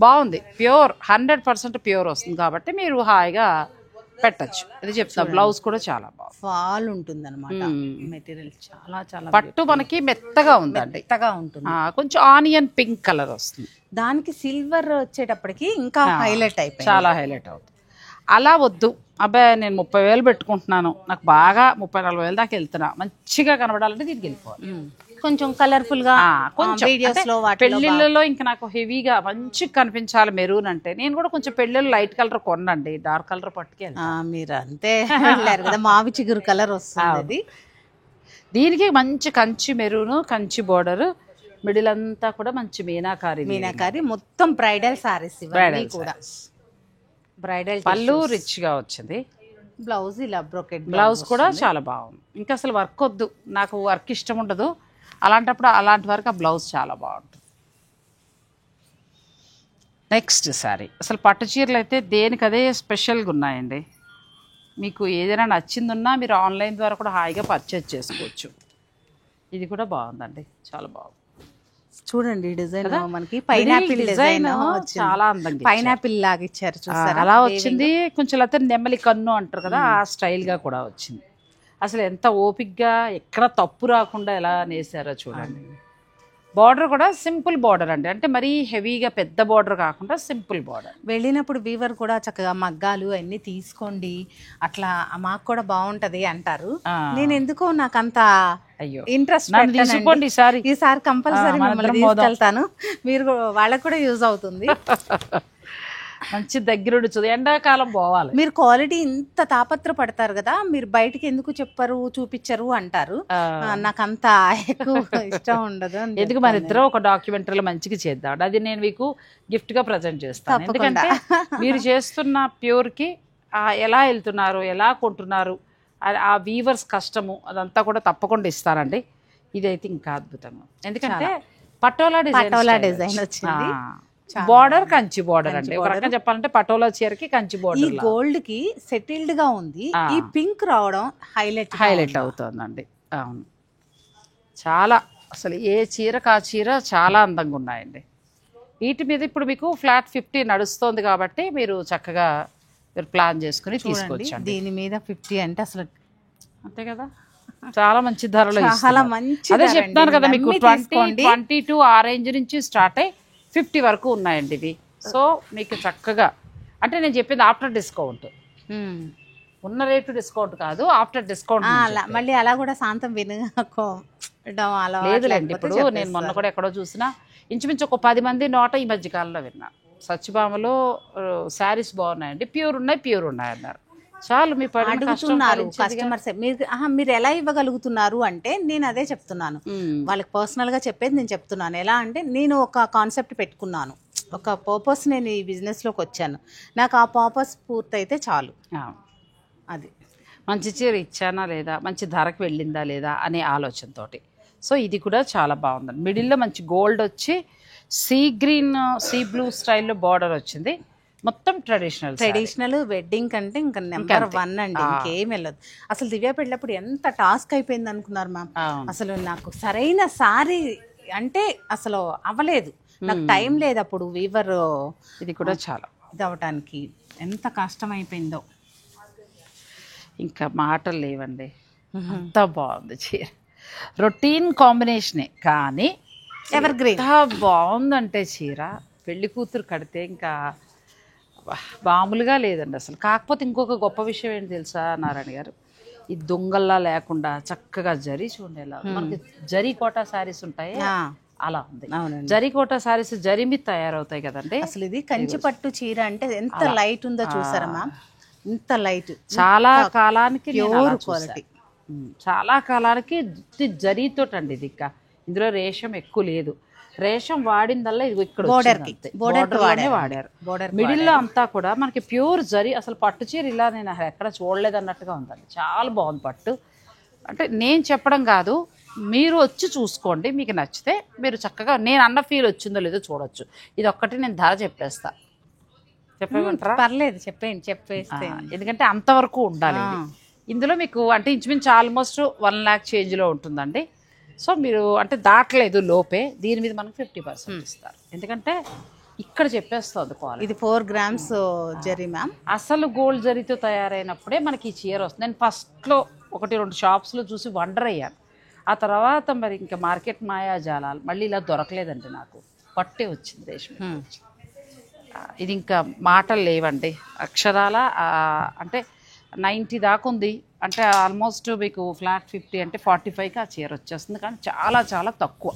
బాగుంది, ప్యూర్ 100% ప్యూర్ వస్తుంది కాబట్టి మీరు హాయిగా పెట్టచ్చు. ఇది చెప్తా. బ్లౌజ్ కూడా చాలా బాగుంది, ఫాల్ ఉంటుంది అనమాట. మెటీరియల్ చాలా చాలా పట్టు మనకి మెత్తగా ఉందండి, మెత్తగా ఉంటుంది. కొంచెం ఆనియన్ పింక్ కలర్ వస్తుంది, దానికి సిల్వర్ వచ్చేటప్పటికి ఇంకా హైలైట్ అయిపోయింది, చాలా హైలైట్ అవుతుంది. అలా వద్దు, అబ్బాయి నేను 30,000 పెట్టుకుంటున్నాను, నాకు బాగా 30,000-40,000 దాకా వెళ్తున్నా, మంచిగా కనబడాలంటే దీనికి వెళ్ళిపోవాలి. కొంచెం కలర్ఫుల్ గా కొంచెం పెళ్లిళ్ళలో ఇంకా నాకు హెవీగా మంచిగా కనిపించాలి మెరూన్ అంటే నేను కూడా కొంచెం పెళ్లిళ్ళు లైట్ కలర్ కొనండి, డార్క్ కలర్ పట్టుకెళ్ళి. మీరు అంతే వెళ్ళారు కదా, మావి చిగురు కలర్ వస్తుంది. దీనికి మంచి Kanchi maroon, Kanchi border, middle అంతా కూడా మంచి మీనాకారి మొత్తం బ్రైడల్ సారీస్ ఇవన్నీ కూడా. బ్రైడల్ పళ్ళు రిచ్ గా వచ్చింది, బ్లౌజ్ ఇలా బ్రోకెట్ బ్లౌజ్ కూడా చాలా బాగుంది. ఇంకా అసలు వర్క్ వద్దు, నాకు వర్క్ ఇష్టం ఉండదు, అలాంటప్పుడు అలాంటి వరకు ఆ బ్లౌజ్ చాలా బాగుంటుంది. నెక్స్ట్ శారీ, అసలు పట్టు చీరలు అయితే దేనికి అదే స్పెషల్గా ఉన్నాయండి. మీకు ఏదైనా నచ్చిందున్నా మీరు ఆన్లైన్ ద్వారా కూడా హాయిగా పర్చేజ్ చేసుకోవచ్చు. ఇది కూడా బాగుందండి, చాలా బాగుంది. చూడండి డిజైన్ మనకి పైనాపిల్ డిజైన్ చాలా అందంగా పైనాపిల్ లాగా ఇచ్చారు చూసారా, అలా వచ్చింది. కొంచెం లేకపోతే నెమ్మలి కన్ను అంటారు కదా, ఆ స్టైల్ గా కూడా వచ్చింది. అసలు ఎంత ఓపిక్గా ఎక్కడ తప్పు రాకుండా ఎలా నేసారో చూడండి. బార్డర్ కూడా సింపుల్ బార్డర్ అండి, అంటే మరీ హెవీగా పెద్ద బార్డర్ కాకుండా సింపుల్ బార్డర్. వెళ్ళినప్పుడు వీవర్ కూడా చక్కగా మగ్గాలు అన్ని తీసుకోండి, అట్లా మాకు కూడా బాగుంటది అంటారు. నేను ఎందుకో నాకు అంత అయ్యో ఇంట్రెస్ట్ తీసుకోండి ఈసారి కంపల్సరీ మిమ్మల్ని తీసుకెళ్తాను, మీరు వాళ్ళకు కూడా యూజ్ అవుతుంది. మంచి దగ్గరుండి చూడు, ఎండాకాలం పోవాలి. మీరు క్వాలిటీ ఇంత తాపత్ర పడతారు కదా, మీరు బయటికి ఎందుకు చెప్పరు చూపించరు అంటారు. నాకు అంత ఎక్కువ ఇష్టం ఉండదు. ఎందుకు మన ఇద్దరం ఒక డాక్యుమెంటరీలో మంచిగా చేద్దాం, అది నేను మీకు గిఫ్ట్ గా ప్రజెంట్ చేస్తాను. ఎందుకంటే మీరు చేస్తున్న ప్యూర్ కి ఎలా వెళ్తున్నారు, ఎలా కొంటున్నారు, ఆ వీవర్స్ కష్టము అదంతా కూడా తప్పకుండా ఇస్తారండి. ఇదైతే ఇంకా అద్భుతంగా, ఎందుకంటే పటోలా డిజైన్ వచ్చింది. బార్డర్ కంచి బార్డర్ అండి, ఒక రకంగా చెప్పాలంటే పటోలా చీరకి కంచి బార్డర్. ఈ గోల్డ్ కి సెటిల్డ్ గా ఉంది, ఈ పింక్ రావడం హైలైట్ అవుతుందండి. అవును, చాలా అసలు ఏ చీరకు ఆ చీర చాలా అందంగా ఉన్నాయండి. వీటి మీద ఇప్పుడు మీకు ఫ్లాట్ 50 నడుస్తోంది కాబట్టి మీరు చక్కగా మీరు ప్లాన్ చేసుకుని తీసుకోవచ్చు. దీని మీద 50 అంటే అసలు అంతే కదా, చాలా మంచి ధరలు, చాలా మంచి. అదే చెప్తాను కదా మీకు 22 ఆ రేంజ్ నుంచి స్టార్ట్ అయ్యి 50 వరకు ఉన్నాయండి ఇవి. సో మీకు చక్కగా, అంటే నేను చెప్పింది ఆఫ్టర్ డిస్కౌంట్, ఉన్న రేటు డిస్కౌంట్ కాదు, ఆఫ్టర్ డిస్కౌంట్. మళ్ళీ అలా కూడా శాంతం లేదులేండి. ఇప్పుడు నేను మొన్న కూడా ఎక్కడో చూసినా ఇంచుమించు ఒక 10 మంది నోట ఈ మధ్య కాలంలో విన్నా, సత్యభామలో శారీస్ బాగున్నాయండి, ప్యూర్ ఉన్నాయి అన్నారు. చాలు మీ అడుగుతున్నారు కస్టమర్స్, మీరు ఎలా ఇవ్వగలుగుతున్నారు అంటే నేను అదే చెప్తున్నాను. వాళ్ళకి పర్సనల్ గా చెప్పేది నేను చెప్తున్నాను. ఎలా అంటే నేను ఒక కాన్సెప్ట్ పెట్టుకున్నాను, ఒక పర్పస్, నేను ఈ బిజినెస్ లోకి వచ్చాను, నాకు ఆ పర్పస్ పూర్తయితే చాలు. అది మంచి చీర ఇచ్చానా లేదా, మంచి ధరకు వెళ్ళిందా లేదా అనే ఆలోచనతోటి. సో ఇది కూడా చాలా బాగుందండి. మిడిల్లో మంచి గోల్డ్ వచ్చి సీ గ్రీన్ సీ బ్లూ స్టైల్లో బార్డర్ వచ్చింది. మొత్తం ట్రెడిషనల్ వెడ్డింగ్ కంటే ఇంకా నెంబర్ 1 అండి, ఇంకేం వెళ్ళదు. అసలు దివ్య పెళ్ళప్పుడు ఎంత టాస్క్ అయిపోయింది అనుకున్నారు మ్యామ్. అసలు నాకు సరైన సారీ అంటే అసలు అవ్వలేదు, నాకు టైం లేదు అప్పుడు. వీవర్ ఇది కూడా చాలా ఇది అవటానికి ఎంత కష్టం అయిపోయిందో ఇంకా మాటలు లేవండి. అంత బాగుంది చీర, రొటీన్ కాంబినేషనే కానీ ఎవర్ గ్రీన్ బాగుందంటే చీర పెళ్లి కూతురు కడితే ఇంకా మామూలుగా లేదండి అసలు. కాకపోతే ఇంకొక గొప్ప విషయం ఏంటి తెలుసా నారాయణ గారు, ఈ దొంగల్లా లేకుండా చక్కగా జరీ చూడేలా మనకి జరీ కోటా శారీస్ ఉంటాయి అలా ఉంది. జరీ కోటా శారీస్ జరీ మీద తయారవుతాయి కదండి. అసలు ఇది కంచి పట్టు చీర అంటే ఎంత లైట్ ఉందో చూసారా మ్యామ్, ఇంత లైట్. చాలా కాలానికి క్వాలిటీ, చాలా కాలానికి జరీతో అండి ఇది. ఇంకా ఇందులో రేషం ఎక్కువ లేదు, రేషం వాడిందల్లా ఇది ఇక్కడ వాడారు. మిడిల్ లో అంతా కూడా మనకి ప్యూర్ జరీ, అసలు పట్టు చీర ఇలా నేను ఎక్కడ చూడలేదు అన్నట్టుగా ఉందండి. చాలా బాగుంది పట్టు. అంటే నేను చెప్పడం కాదు, మీరు వచ్చి చూసుకోండి, మీకు నచ్చితే మీరు చక్కగా నేను అన్న ఫీల్ వచ్చిందో లేదో చూడొచ్చు. ఇది ఒక్కటి నేను ధర చెప్పేస్తా, చెప్పేమంటారా? పర్లేదు, చెప్పేస్తే, ఎందుకంటే అంతవరకు ఉండాలి. ఇందులో మీకు అంటే ఇంచుమించు ఆల్మోస్ట్ 1 lakh చేంజ్లో ఉంటుందండి. సో మీరు అంటే దాటలేదు లోపే, దీని మీద మనకు 50% ఇస్తారు, ఎందుకంటే ఇక్కడ చెప్పేస్తుంది క్వాలిటీ. ఇది 4 grams జరీ మ్యామ్, అసలు గోల్డ్ జరీతో తయారైనప్పుడే మనకి ఈ చీర వస్తుంది. నేను ఫస్ట్లో 1-2 షాప్స్లో చూసి వండర్ అయ్యాను. ఆ తర్వాత మరి ఇంకా మార్కెట్ మాయాజాలాలు, మళ్ళీ ఇలా దొరకలేదండి నాకు, పట్టే వచ్చింది దేశం. ఇది ఇంకా మాటలు లేవండి, అక్షరాల అంటే 90 దాకా ఉంది. అంటే ఆల్మోస్ట్ మీకు ఫ్లాట్ 50 అంటే 45కి ఆ చీర వచ్చేస్తుంది, కానీ చాలా చాలా తక్కువ.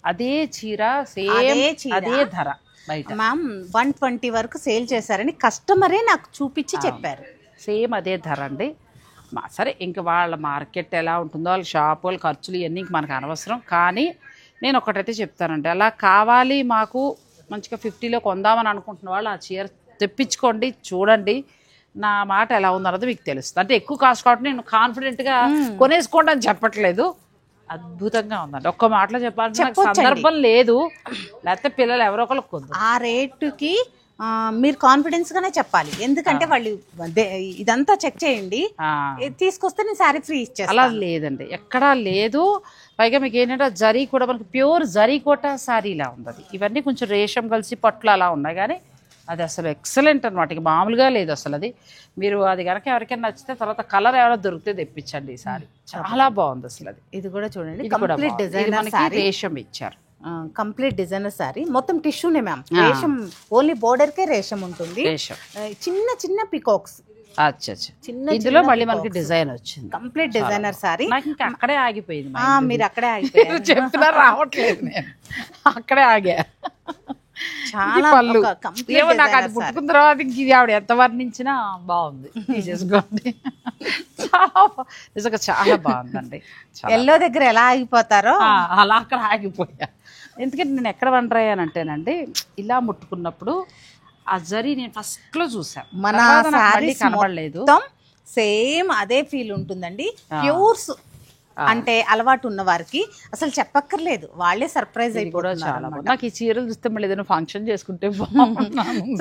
అదే చీర సేమ్ అదే ధర బయట మ్యామ్ 120 వరకు సేల్ చేశారని కస్టమరే నాకు చూపించి చెప్పారు. సేమ్ అదే ధర అండి. సరే ఇంకా వాళ్ళ మార్కెట్ ఎలా ఉంటుందో, వాళ్ళ షాప్ వాళ్ళ ఖర్చులు ఇవన్నీ మనకు అనవసరం. కానీ నేను ఒకటైతే చెప్తానండి, అలా కావాలి మాకు మంచిగా 50లో కొందామని అనుకుంటున్న వాళ్ళు ఆ చీర తెప్పించుకోండి, చూడండి, నా మాట ఎలా ఉందన్నది మీకు తెలుస్తుంది. అంటే ఎక్కువ కాస్ట్ కాబట్టి నేను కాన్ఫిడెంట్గా కొనేసుకోండి అని చెప్పట్లేదు, అద్భుతంగా ఉందండి. ఒక్క మాటలో చెప్పాలంటే నాకు సందర్భం లేదు, లేకపోతే పిల్లలు ఎవరో ఒకళ్ళు కొందరు ఆ రేటుకి మీరు కాన్ఫిడెన్స్ గానే చెప్పాలి. ఎందుకంటే వాళ్ళు ఇదంతా చెక్ చేయండి, తీసుకొస్తే నేను శారీ ఫ్రీ ఇచ్చేస్తాను. అలా లేదండి, ఎక్కడా లేదు. పైగా మీకు ఏంటంటే జరీ కూడా మనకి ప్యూర్ జరీ కోట శారీలా ఉంది. ఇవన్నీ కొంచెం రేషం కలిసి పట్లు అలా ఉన్నాయి, కానీ అది అసలు ఎక్సలెంట్ అనమాట, ఇక మామూలుగా లేదు అసలు. అది మీరు అది కనుక ఎవరికైనా నచ్చితే తర్వాత కలర్ ఎవరైనా దొరికితే తెప్పించండి. ఈ సారీ చాలా బాగుంది అసలు. అది ఇది కూడా చూడండి, ఇది కూడా మనకి రేషం ఇచ్చారు. కంప్లీట్ డిజైనర్ సారీ, మొత్తం టిష్యూనే మ్యామ్. రేషం ఓన్లీ బోర్డర్ కే రేషం ఉంటుంది. చిన్న చిన్న పికాక్స్. ఇందులో మళ్ళీ మనకి డిజైన్ వచ్చింది. Complete designer sorry. నాకు ఇంకా అక్కడే ఆగిపోయింది. మీరు అక్కడే ఆగిపోయారు. చెప్తున్నా రావట్లేదు, నేను అక్కడే ఆగా. చాలా ఏమో నాకు అది పుట్టుకున్న తర్వాత ఇంక ఇది ఆవిడ ఎంత వర్ణించినా బాగుంది, తీసేసుకోండి. నిజంగా చాలా బాగుందండి. ఎల్లో దగ్గర ఎలా ఆగిపోతారో అలా అక్కడ ఆగిపోయా. ఎందుకంటే నేను ఎక్కడ వండర్ అయ్యానంటేనండి, ఇలా ముట్టుకున్నప్పుడు ఆ జరీ నేను ఫస్ట్ లో చూసాను, మన సారీ కనబడలేదు. సేమ్ అదే ఫీల్ ఉంటుందండి. ప్యూర్స్ అంటే అలవాటు ఉన్న వారికి అసలు చెప్పక్కర్లేదు, వాళ్ళే సర్ప్రైజ్ అయిపోతున్నారు. నాకు ఈ చీరలు చూస్తే మళ్ళీ ఏదైనా ఫంక్షన్ చేసుకుంటే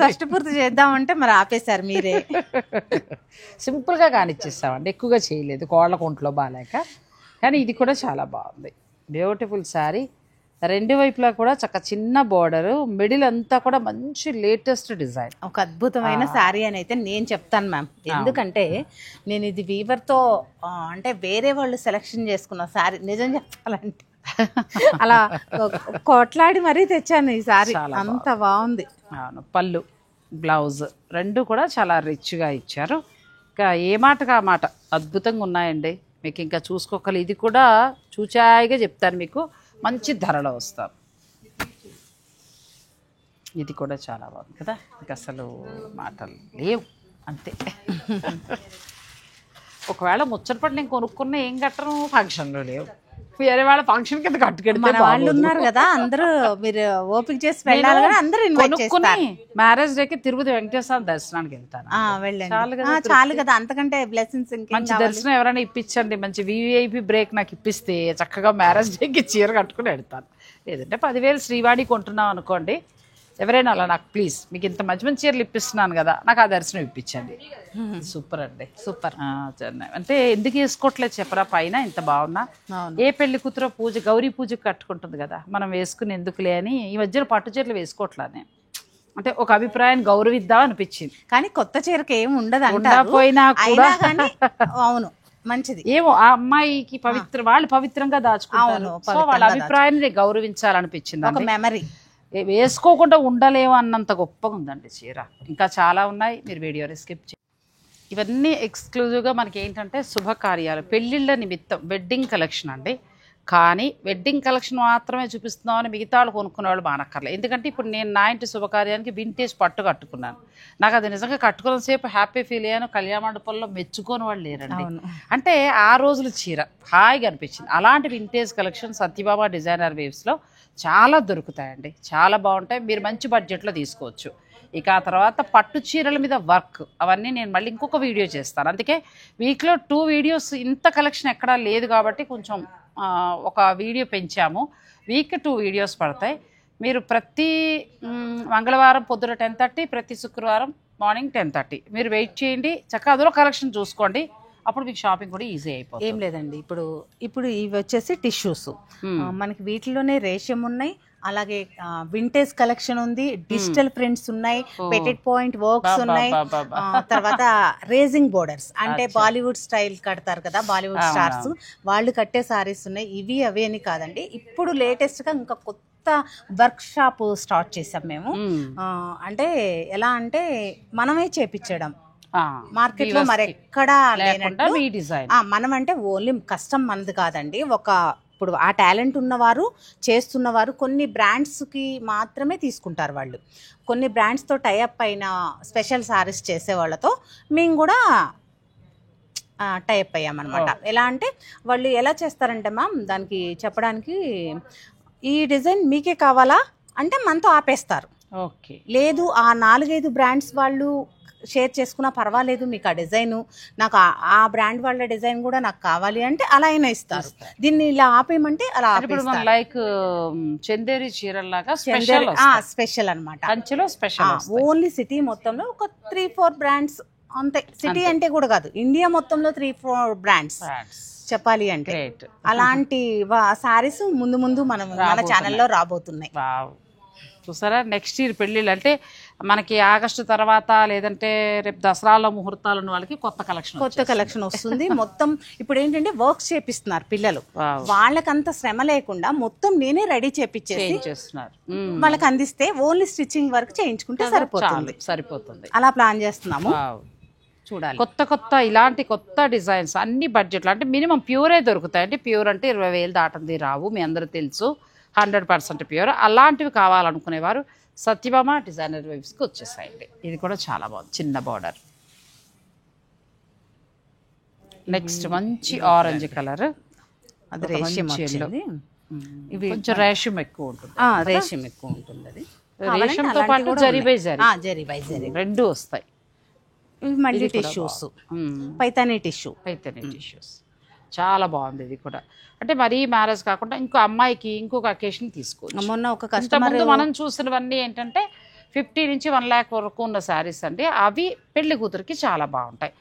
ఫస్ట్ పూర్తి చేద్దామంటే మరి ఆపేశారు మీరే. సింపుల్ గా కానిచ్చేస్తామండి, ఎక్కువగా చేయలేదు, కోళ్ళ కొంట్లో బాగాలేక. కానీ ఇది కూడా చాలా బాగుంది, బ్యూటిఫుల్ శారీ. రెండు వైపులా కూడా చక్క చిన్న బోర్డర్, మిడిల్ అంతా కూడా మంచి లేటెస్ట్ డిజైన్. ఒక అద్భుతమైన శారీ అని అయితే నేను చెప్తాను మ్యామ్. ఎందుకంటే నేను ఇది వీవర్తో అంటే వేరే వాళ్ళు సెలెక్షన్ చేసుకున్న శారీ, నిజం చెప్పాలంటే అలా కొట్లాడి మరీ తెచ్చాను ఈ శారీ, అంత బాగుంది. పళ్ళు బ్లౌజ్ రెండు కూడా చాలా రిచ్గా ఇచ్చారు. ఇంకా ఏ మాటగా ఆ మాట అద్భుతంగా ఉన్నాయండి. మీకు ఇంకా చూసుకోగలి, ఇది కూడా చూచాయిగా చెప్తాను మీకు, మంచి ధరలో వస్తారు. ఇది కూడా చాలా బాగుంది కదా, మీకు అసలు మాటలు లేవు అంతే. ఒకవేళ ముచ్చటపడి నేను కొనుక్కున్న ఏం కట్టను, ఫంక్షన్లో లేవు, వేరే వాళ్ళ ఫంక్షన్ కింద కట్టుకెడితే మన వాళ్ళు ఉన్నారు కదా అందరూ, మీరు ఓపిక చేసి వెళ్ళాలి కదా, అందరూ కొనుక్కుని మ్యారేజ్ డేకి తిరుపతి వెంకటేశ్వర దర్శనానికి వెళ్తాను. చాలు కదా, అంతకంటే బ్లెస్సింగ్స్. మంచి దర్శనం ఎవరైనా ఇప్పించండి, మంచి వివిఐపి బ్రేక్ నాకు ఇప్పిస్తే చక్కగా మ్యారేజ్ డేకి చీర కట్టుకుని వెళ్తాను. లేదంటే 10,000 శ్రీవాణి కొంటున్నాం అనుకోండి, ఎవరైనా అలా నాకు ప్లీజ్ మీకు ఇంత మంచి మంచి చీరలు ఇప్పిస్తున్నాను కదా, నాకు ఆ దర్శనం ఇప్పించండి. సూపర్ అండి, సూపర్. అంటే ఎందుకు వేసుకోవట్లేదు చెప్పరా, పైన ఇంత బాగున్నా. ఏ పెళ్లి కూతురో పూజ, గౌరీ పూజకు కట్టుకుంటుంది కదా, మనం వేసుకుని ఎందుకులే అని ఈ మధ్యలో పట్టు చీరలు వేసుకోవట్లేదు నేను. అంటే ఒక అభిప్రాయాన్ని గౌరవిద్దాం అనిపించింది. కానీ కొత్త చీరకి ఏమి ఉండదు పోయినా కూడా. అవును, మంచిది. ఏమో ఆ అమ్మాయికి వాళ్ళు పవిత్రంగా దాచుకుంటారు, సో వాళ్ళ అభిప్రాయాన్ని గౌరవించాలనిపించింది. ఒక మెమరీ. వేసుకోకుండా ఉండలేము అన్నంత గొప్పగా ఉందండి చీర. ఇంకా చాలా ఉన్నాయి, మీరు వీడియోని స్కిప్ చేయండి. ఇవన్నీ ఎక్స్క్లూజివ్గా మనకి ఏంటంటే శుభకార్యాలు, పెళ్ళిళ్ళ నిమిత్తం వెడ్డింగ్ కలెక్షన్ అండి. కానీ వెడ్డింగ్ కలెక్షన్ మాత్రమే చూపిస్తున్నామని మిగతా వాళ్ళు కొనుక్కునే వాళ్ళు బానక్కర్లేదు. ఎందుకంటే ఇప్పుడు నేను నా ఇంటి శుభకార్యానికి వింటేజ్ పట్టు కట్టుకున్నాను, నాకు అది నిజంగా కట్టుకున్నంతసేపు హ్యాపీ ఫీల్ అయ్యాను. కళ్యాణ మండపంలో మెచ్చుకోని వాళ్ళు లేరండి. అంటే ఆ రోజుల చీర హాయిగా అనిపించింది. అలాంటి వింటేజ్ కలెక్షన్ సత్యబాబా డిజైనర్ వేవ్స్లో చాలా దొరుకుతాయండి, చాలా బాగుంటాయి. మీరు మంచి బడ్జెట్లో తీసుకోవచ్చు. ఇక ఆ తర్వాత పట్టు చీరల మీద వర్క్, అవన్నీ నేను మళ్ళీ ఇంకొక వీడియో చేస్తాను. అందుకే వీక్లో 2 వీడియోస్, ఇంత కలెక్షన్ ఎక్కడా లేదు కాబట్టి కొంచెం ఒక వీడియో పెంచాము. వీక్ 2 వీడియోస్ పడతాయి. మీరు ప్రతి మంగళవారం పొద్దున 10:30, ప్రతి శుక్రవారం మార్నింగ్ 10:30 మీరు వెయిట్ చేయండి. చక్కగా అందులో కలెక్షన్ చూసుకోండి, అప్పుడు మీకు షాపింగ్ కూడా ఈజీ అయిపోతుంది. ఏం లేదండి, ఇప్పుడు ఇవి వచ్చేసి టిష్యూస్, మనకి వీటిలోనే రేషం ఉన్నాయి, అలాగే వింటేజ్ కలెక్షన్ ఉంది, డిజిటల్ ప్రింట్స్ ఉన్నాయి, పెటెడ్ పాయింట్ వర్క్స్ ఉన్నాయి, తర్వాత రేజింగ్ బోర్డర్స్ అంటే బాలీవుడ్ స్టైల్ కడతారు కదా బాలీవుడ్ స్టార్స్, వాళ్ళు కట్టే సారీస్ ఉన్నాయి. ఇవి అవి అని కాదండి, ఇప్పుడు లేటెస్ట్ గా ఇంకా కొత్త వర్క్ షాప్ స్టార్ట్ చేసాం మేము. అంటే ఎలా అంటే మనమే చేపించడం, మార్కెట్ లో మరెక్కడా లేనట్టు. మనం అంటే ఓన్లీ కష్టం మనది కాదండి, ఇప్పుడు ఆ టాలెంట్ ఉన్నవారు చేస్తున్నవారు కొన్ని బ్రాండ్స్కి మాత్రమే తీసుకుంటారు వాళ్ళు. కొన్ని బ్రాండ్స్తో టైఅప్ అయిన స్పెషల్ సారీస్ చేసే వాళ్ళతో మేము కూడా టైఅప్ అయ్యామన్నమాట. ఎలా అంటే వాళ్ళు ఎలా చేస్తారంటే మ్యామ్, దానికి చెప్పడానికి, ఈ డిజైన్ మీకే కావాలా అంటే మనతో ఆపేస్తారు. ఓకే, లేదు ఆ 4-5 బ్రాండ్స్ వాళ్ళు షేర్ చేసుకున్నా పర్వాలేదు, మీకు ఆ డిజైన్ నాకు ఆ బ్రాండ్ వాళ్ళ డిజైన్ కూడా నాకు కావాలి అంటే అలా అయినా ఇస్తారు. దీన్ని ఇలా ఆపేయమంటే అలా ఆపేస్తారు. లైక్ చందేరి చీరలాగా స్పెషల్ అన్నమాట. కంచిలో స్పెషల్ ఓన్లీ సిటీ మొత్తంలో ఒక 3-4 బ్రాండ్స్ అంతే. సిటీ అంటే కూడా కాదు, ఇండియా మొత్తంలో 3-4 బ్రాండ్స్ చెప్పాలి అంటే. అలాంటి సారీస్ ముందు మన ఛానల్లో రాబోతున్నాయి. చూసారా నెక్స్ట్ ఇయర్ పెళ్ళిళ్ళు అంటే మనకి ఆగస్టు తర్వాత లేదంటే రేపు దసరాలో ముహూర్తాలు ఉన్న వాళ్ళకి కొత్త కలెక్షన్ వస్తుంది. మొత్తం ఇప్పుడు ఏంటంటే వర్క్స్ చేపిస్తున్నారు పిల్లలు, వాళ్ళకంత శ్రమ లేకుండా మొత్తం నేనే రెడీ చేపిచ్చేస్తున్నారు, వాళ్ళకి అందిస్తే ఓన్లీ స్టిచ్చింగ్ వర్క్ చేయించుకుంటే సరిపోతుంది. అలా ప్లాన్ చేస్తున్నాము. చూడాలి కొత్త ఇలాంటి కొత్త డిజైన్స్ అన్ని బడ్జెట్లో అంటే మినిమం ప్యూరే దొరుకుతాయి. అంటే ప్యూర్ అంటే 20,000 దాటంది రావు, మీ అందరూ తెలుసు. 100% ప్యూర్. అలాంటివి కావాలనుకునేవారు సత్యభామ డిజైనర్ వైబ్స్కి వచ్చేసాయండి. ఇది కూడా చాలా బాగుంది, చిన్న బార్డర్. నెక్స్ట్ మంచి ఆరెంజ్ కలర్, అది రేషియం ఇవి కొంచెం రేషియం ఎక్కువ ఉంటుంది. అది రేషియంతో పాటు జరీ బై జరీ రెండు వస్తాయి. మళ్ళీ టిష్యూస్, పైతానీ టిష్యూస్ చాలా బాగుంది. ఇది కూడా అంటే మరీ మ్యారేజ్ కాకుండా ఇంకో అమ్మాయికి ఇంకొక అకేషన్ తీసుకోవచ్చు. మొన్న ఒక కస్టమర్ మనం చూసినవన్నీ ఏంటంటే 50 నుంచి 1 lakh వరకు ఉన్న శారీస్ అండి. అవి పెళ్లి కూతురికి చాలా బాగుంటాయి.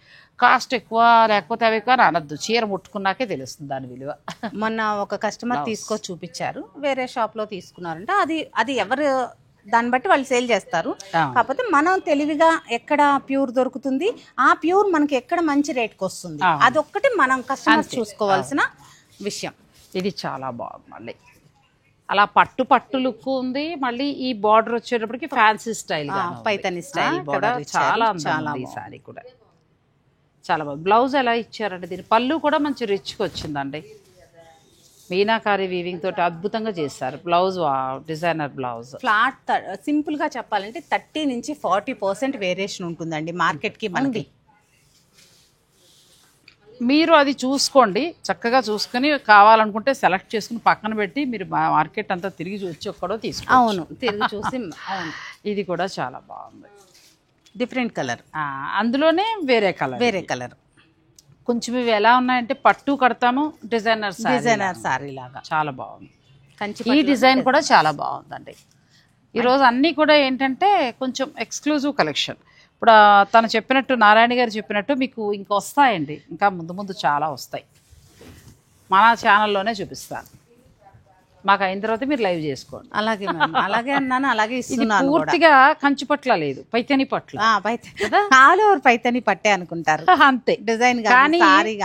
కాస్ట్ ఎక్కువ లేకపోతే అవి ఎక్కువ అనద్దు, చీర ముట్టుకున్నాకే తెలుస్తుంది దాని విలువ. మొన్న ఒక కస్టమర్ తీసుకొచ్చి చూపించారు, వేరే షాప్ లో తీసుకున్నారంటే అది ఎవరు దాన్ని బట్టి వాళ్ళు సేల్ చేస్తారు. కాకపోతే మనం తెలివిగా ఎక్కడ ప్యూర్ దొరుకుతుంది, ఆ ప్యూర్ మనకి ఎక్కడ మంచి రేట్కి వస్తుంది, అదొక్కటి మనం కస్టమర్స్ చూసుకోవాల్సిన విషయం. ఇది చాలా బాగుంది. మళ్ళీ అలా పట్టు లుక్ ఉంది. మళ్ళీ ఈ బార్డర్ వచ్చేటప్పటికి fancy style, Paithani style border చాలా ఈ సారీ కూడా చాలా బాగుంది. బ్లౌజ్ ఎలా ఇచ్చారంటే దీని పళ్ళు కూడా మంచి రిచ్గా వచ్చిందండి. మీనాకారి వీవింగ్ తోటి అద్భుతంగా చేశారు. Blouse designer blouse. Flat simple గా చెప్పాలంటే 30 నుంచి 40% వేరియేషన్ ఉంటుందండి మార్కెట్ కి మనకి. మీరు అది చూసుకోండి, చక్కగా చూసుకొని కావాలనుకుంటే సెలెక్ట్ చేసుకుని పక్కన పెట్టి మీరు మార్కెట్ అంతా తిరిగి చూసి ఒక్కడో తీసుకో. అవును, తిరిగి చూసి. అవును, ఇది కూడా చాలా బాగుంది. డిఫరెంట్ కలర్, అందులోనే వేరే కలర్. కొంచెం ఇవి ఎలా ఉన్నాయంటే పట్టు కడతాము, డిజైనర్ సారీ లాగా చాలా బాగుంది. ఈ డిజైన్ కూడా చాలా బాగుందండి. ఈరోజు అన్నీ కూడా ఏంటంటే కొంచెం ఎక్స్క్లూజివ్ కలెక్షన్. ఇప్పుడు తను చెప్పినట్టు, నారాయణ గారు చెప్పినట్టు మీకు ఇంకా వస్తాయండి, ఇంకా ముందు చాలా వస్తాయి. మన ఛానల్లోనే చూపిస్తాను. మాకు అయిన తర్వాత మీరు లైవ్ చేసుకోండి. అలాగే అన్నాను, అలాగే ఇస్తున్నాను. పూర్తిగా కంచి పట్ల లేదు, పైతని పట్ల. ఆల్ ఓవర్ పైతని పట్టే అనుకుంటారు అంతే. డిజైన్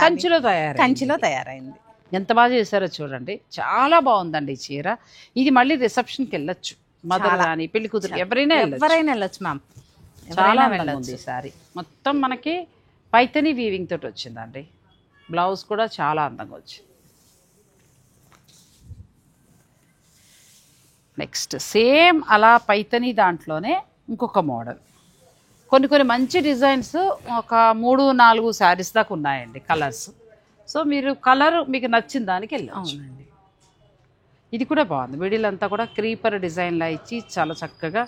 కంచిలో తయారైంది. ఎంత బాగా చేశారో చూడండి, చాలా బాగుందండి ఈ చీర. ఇది మళ్ళీ రిసెప్షన్కి వెళ్ళొచ్చు, మదర్ కానీ పెళ్లి కూతురు ఎవరైనా వెళ్ళొచ్చు మ్యామ్. చాలా బాగుంది ఈ సారీ. మొత్తం మనకి పైతని వీవింగ్ తోటి వచ్చిందండి. బ్లౌజ్ కూడా చాలా అందంగా వచ్చింది. నెక్స్ట్ సేమ్ అలా పైతని దాంట్లోనే ఇంకొక మోడల్. కొన్ని మంచి డిజైన్స్ ఒక 3-4 శారీస్ దాకా ఉన్నాయండి కలర్స్. సో మీరు కలర్ మీకు నచ్చిన దానికి వెళ్ళచ్చు. ఇది కూడా బాగుంది. మిడిల్ అంతా కూడా క్రీపర్ డిజైన్లా ఇచ్చి చాలా చక్కగా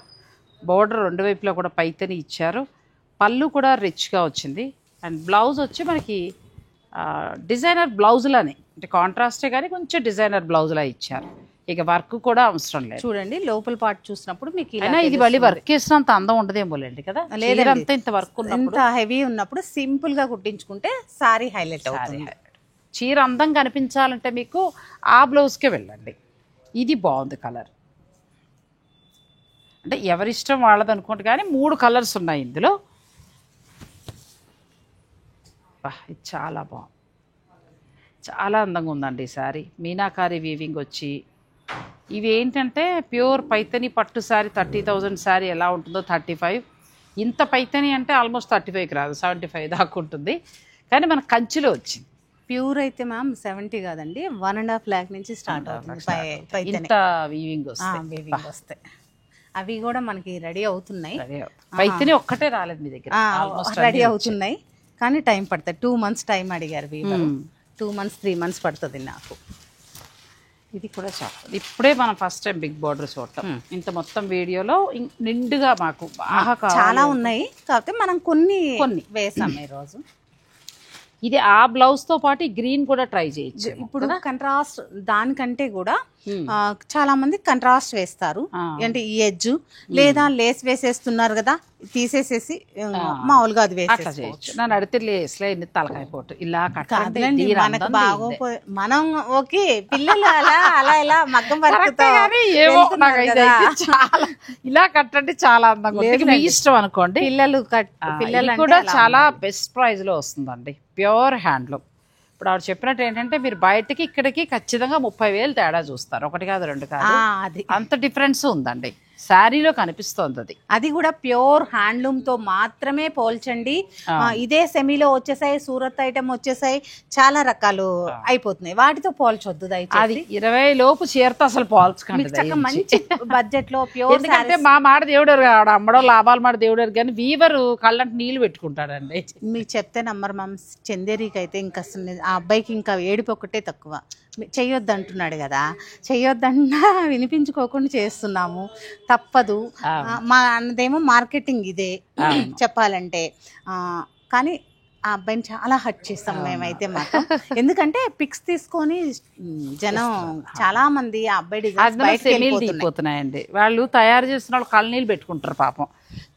బోర్డర్ రెండు వైపులా కూడా పైతని ఇచ్చారు. పళ్ళు కూడా రిచ్గా వచ్చింది. అండ్ బ్లౌజ్ వచ్చి మనకి డిజైనర్ బ్లౌజ్లానే, అంటే కాంట్రాస్టే కానీ కొంచెం డిజైనర్ బ్లౌజ్లా ఇచ్చారు. ఇక వర్క్ కూడా అవసరం లేదు. చూడండి లోపల పార్ట్ చూసినప్పుడు మీకు ఇది మళ్ళీ వర్క్ వేసినంత అందం ఉండదేమోలేండి కదా. లేదంతా ఇంత వర్క్ ఇంత హెవీ ఉన్నప్పుడు సింపుల్ గా కుట్టించుకుంటే సారీ హైలైట్ అవుతుంది. చీర అందం కనిపించాలంటే మీకు ఆ బ్లౌజ్కే వెళ్ళండి. ఇది బాగుంది కలర్, అంటే ఎవరిష్టం వాళ్ళది అనుకోండి. కానీ 3 కలర్స్ ఉన్నాయి ఇందులో. ఇది చాలా బాగుంది, చాలా అందంగా ఉందండి ఈ శారీ. మీనాకారి వీవింగ్ వచ్చి ఇవి ఏంటంటే ప్యూర్ పైతని పట్టు శారీ. 30,000 శారీ ఎలా ఉంటుందో 35. ఇంత పైతని అంటే ఆల్మోస్ట్ 35కి రాదు, 75 దాకా ఉంటుంది. కానీ మన కంచిలో వచ్చింది. ప్యూర్ అయితే మ్యామ్ 70 కాదండి, 1.5 lakh నుంచి స్టార్ట్ అవుతుంది. ఇంత వీవింగ్ వస్తాయి. అవి కూడా మనకి రెడీ అవుతున్నాయి. పైతని ఒక్కటే రాలేదు మీ దగ్గర, రెడీ అవుతున్నాయి కానీ టైం పడుతుంది. 2 months టైం అడిగారు. 2 months 3 months పడుతుంది నాకు. ఇది కూడా చాలా ఇప్పుడే మనం ఫస్ట్ టైం బిగ్ బార్డర్ చూడటం. ఇంత మొత్తం వీడియోలో నిండుగా మాకు బాగా చాలా ఉన్నాయి, కాకపోతే మనం కొన్ని వేసాం ఈరోజు. ఇది ఆ బ్లౌజ్ తో పాటు గ్రీన్ కూడా ట్రై చేయొచ్చు. ఇప్పుడు కంట్రాస్ట్ దానికంటే కూడా చాలా మంది కంట్రాస్ట్ వేస్తారు, అంటే ఈ ఎడ్జ్ లేదా లేస్ వేసేస్తున్నారు కదా, తీసేసేసి మామూలుగా అది వేసేసుకోవచ్చు. నన్ను అడిగితే లేస్లో ఎన్ని తలకాయ పోటు ఇలా కాదులేండి, మనకు బాగోపో మనం ఓకే పిల్లలు అలా అలా ఇలా మగ్గం వర్క్తో చాలా ఇలా కట్టండి చాలా అందంగా ఉంటుంది. మీ ఇష్టం అనుకోండి. పిల్లలు కూడా చాలా బెస్ట్ ప్రైస్ లో వస్తుందండి, ప్యూర్ హ్యాండ్లూమ్. ఇప్పుడు ఆవిడ చెప్పినట్టు ఏంటంటే మీరు బయటకి ఇక్కడికి ఖచ్చితంగా 30,000 తేడా చూస్తారు, 1 కాదు 2 కాదు, అంత డిఫరెన్స్ ఉందండి. శారీలో కనిపిస్తోంది అది. అది కూడా ప్యూర్ హ్యాండ్లూమ్ తో మాత్రమే పోల్చండి. ఇదే సెమీలో వచ్చేసాయి, సూరత్ ఐటమ్ వచ్చేసాయి, చాలా రకాలు అయిపోతున్నాయి, వాటితో పోల్చొద్దు దయచేసి. అది 20 లోపు చీరతో అసలు పోల్చకండి. మంచి బడ్జెట్ లో ప్యూర్. ఎందుకంటే మా మాట దేవుడు ఆవిడ అమ్మడం లాభాలు మాట దేవుడు కానీ వీవరు కళ్ళంటే నీళ్ళు పెట్టుకుంటాడండి. మీకు చెప్తే నమ్మరు మ్యామ్, చందేరికి అయితే ఇంకా ఆ అబ్బాయికి ఇంకా ఏడుపు ఒకటే తక్కువ. చెయ్యొద్దు అంటున్నాడు కదా, చెయ్యొద్దన్నా వినిపించుకోకుండా చేస్తున్నాము, తప్పదు. మా అన్నదేమో మార్కెటింగ్ ఇదే చెప్పాలంటే, కానీ ఆ అబ్బాయిని చాలా హర్ట్ చేస్తాం మేమైతే మాత్రం. ఎందుకంటే పిక్స్ తీసుకొని జనం చాలా మంది ఆ అబ్బాయి దిగిపోతున్నాయండి. వాళ్ళు తయారు చేసిన వాళ్ళు కళ్ళనీళ్ళు పెట్టుకుంటారు పాపం.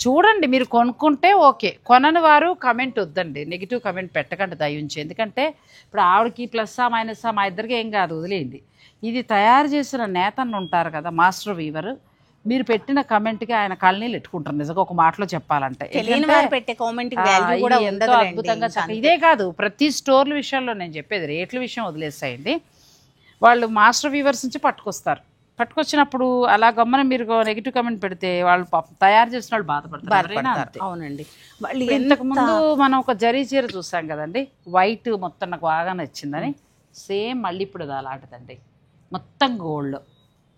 చూడండి, మీరు కొనుక్కుంటే ఓకే, కొనని వారు కమెంట్ వద్దండి, నెగిటివ్ కమెంట్ పెట్టకండి దయించి. ఎందుకంటే ఇప్పుడు ఆవిడకి ప్లస్సా మైనస్సా మా ఇద్దరికి ఏం కాదు, వదిలేయండి. ఇది తయారు చేసిన నేతన్న ఉంటారు కదా మాస్టర్ వీవర్, మీరు పెట్టిన కమెంట్కి ఆయన కళ్ళనీళ్ళు పెట్టుకుంటారు నిజంగా ఒక మాటలో చెప్పాలంటే. ఎంతో అద్భుతంగా ఇదే కాదు, ప్రతి స్టోర్ల విషయంలో నేను చెప్పేది రేట్ల విషయం వదిలేసాయండి. వాళ్ళు మాస్టర్ వీవర్స్ నుంచి పట్టుకొచ్చినప్పుడు అలా గమ్మన మీరు నెగిటివ్ కమెంట్ పెడితే వాళ్ళు తయారు చేసిన వాళ్ళు బాధపడతారు. అవునండి. ఇంతకు ముందు మనం ఒక జరీ చీర చూసాం కదండి, వైట్ మొత్తం నాకు బాగా నచ్చిందని, సేమ్ మళ్ళీ ఇప్పుడు అది అలాంటిదండి, మొత్తం గోల్డ్.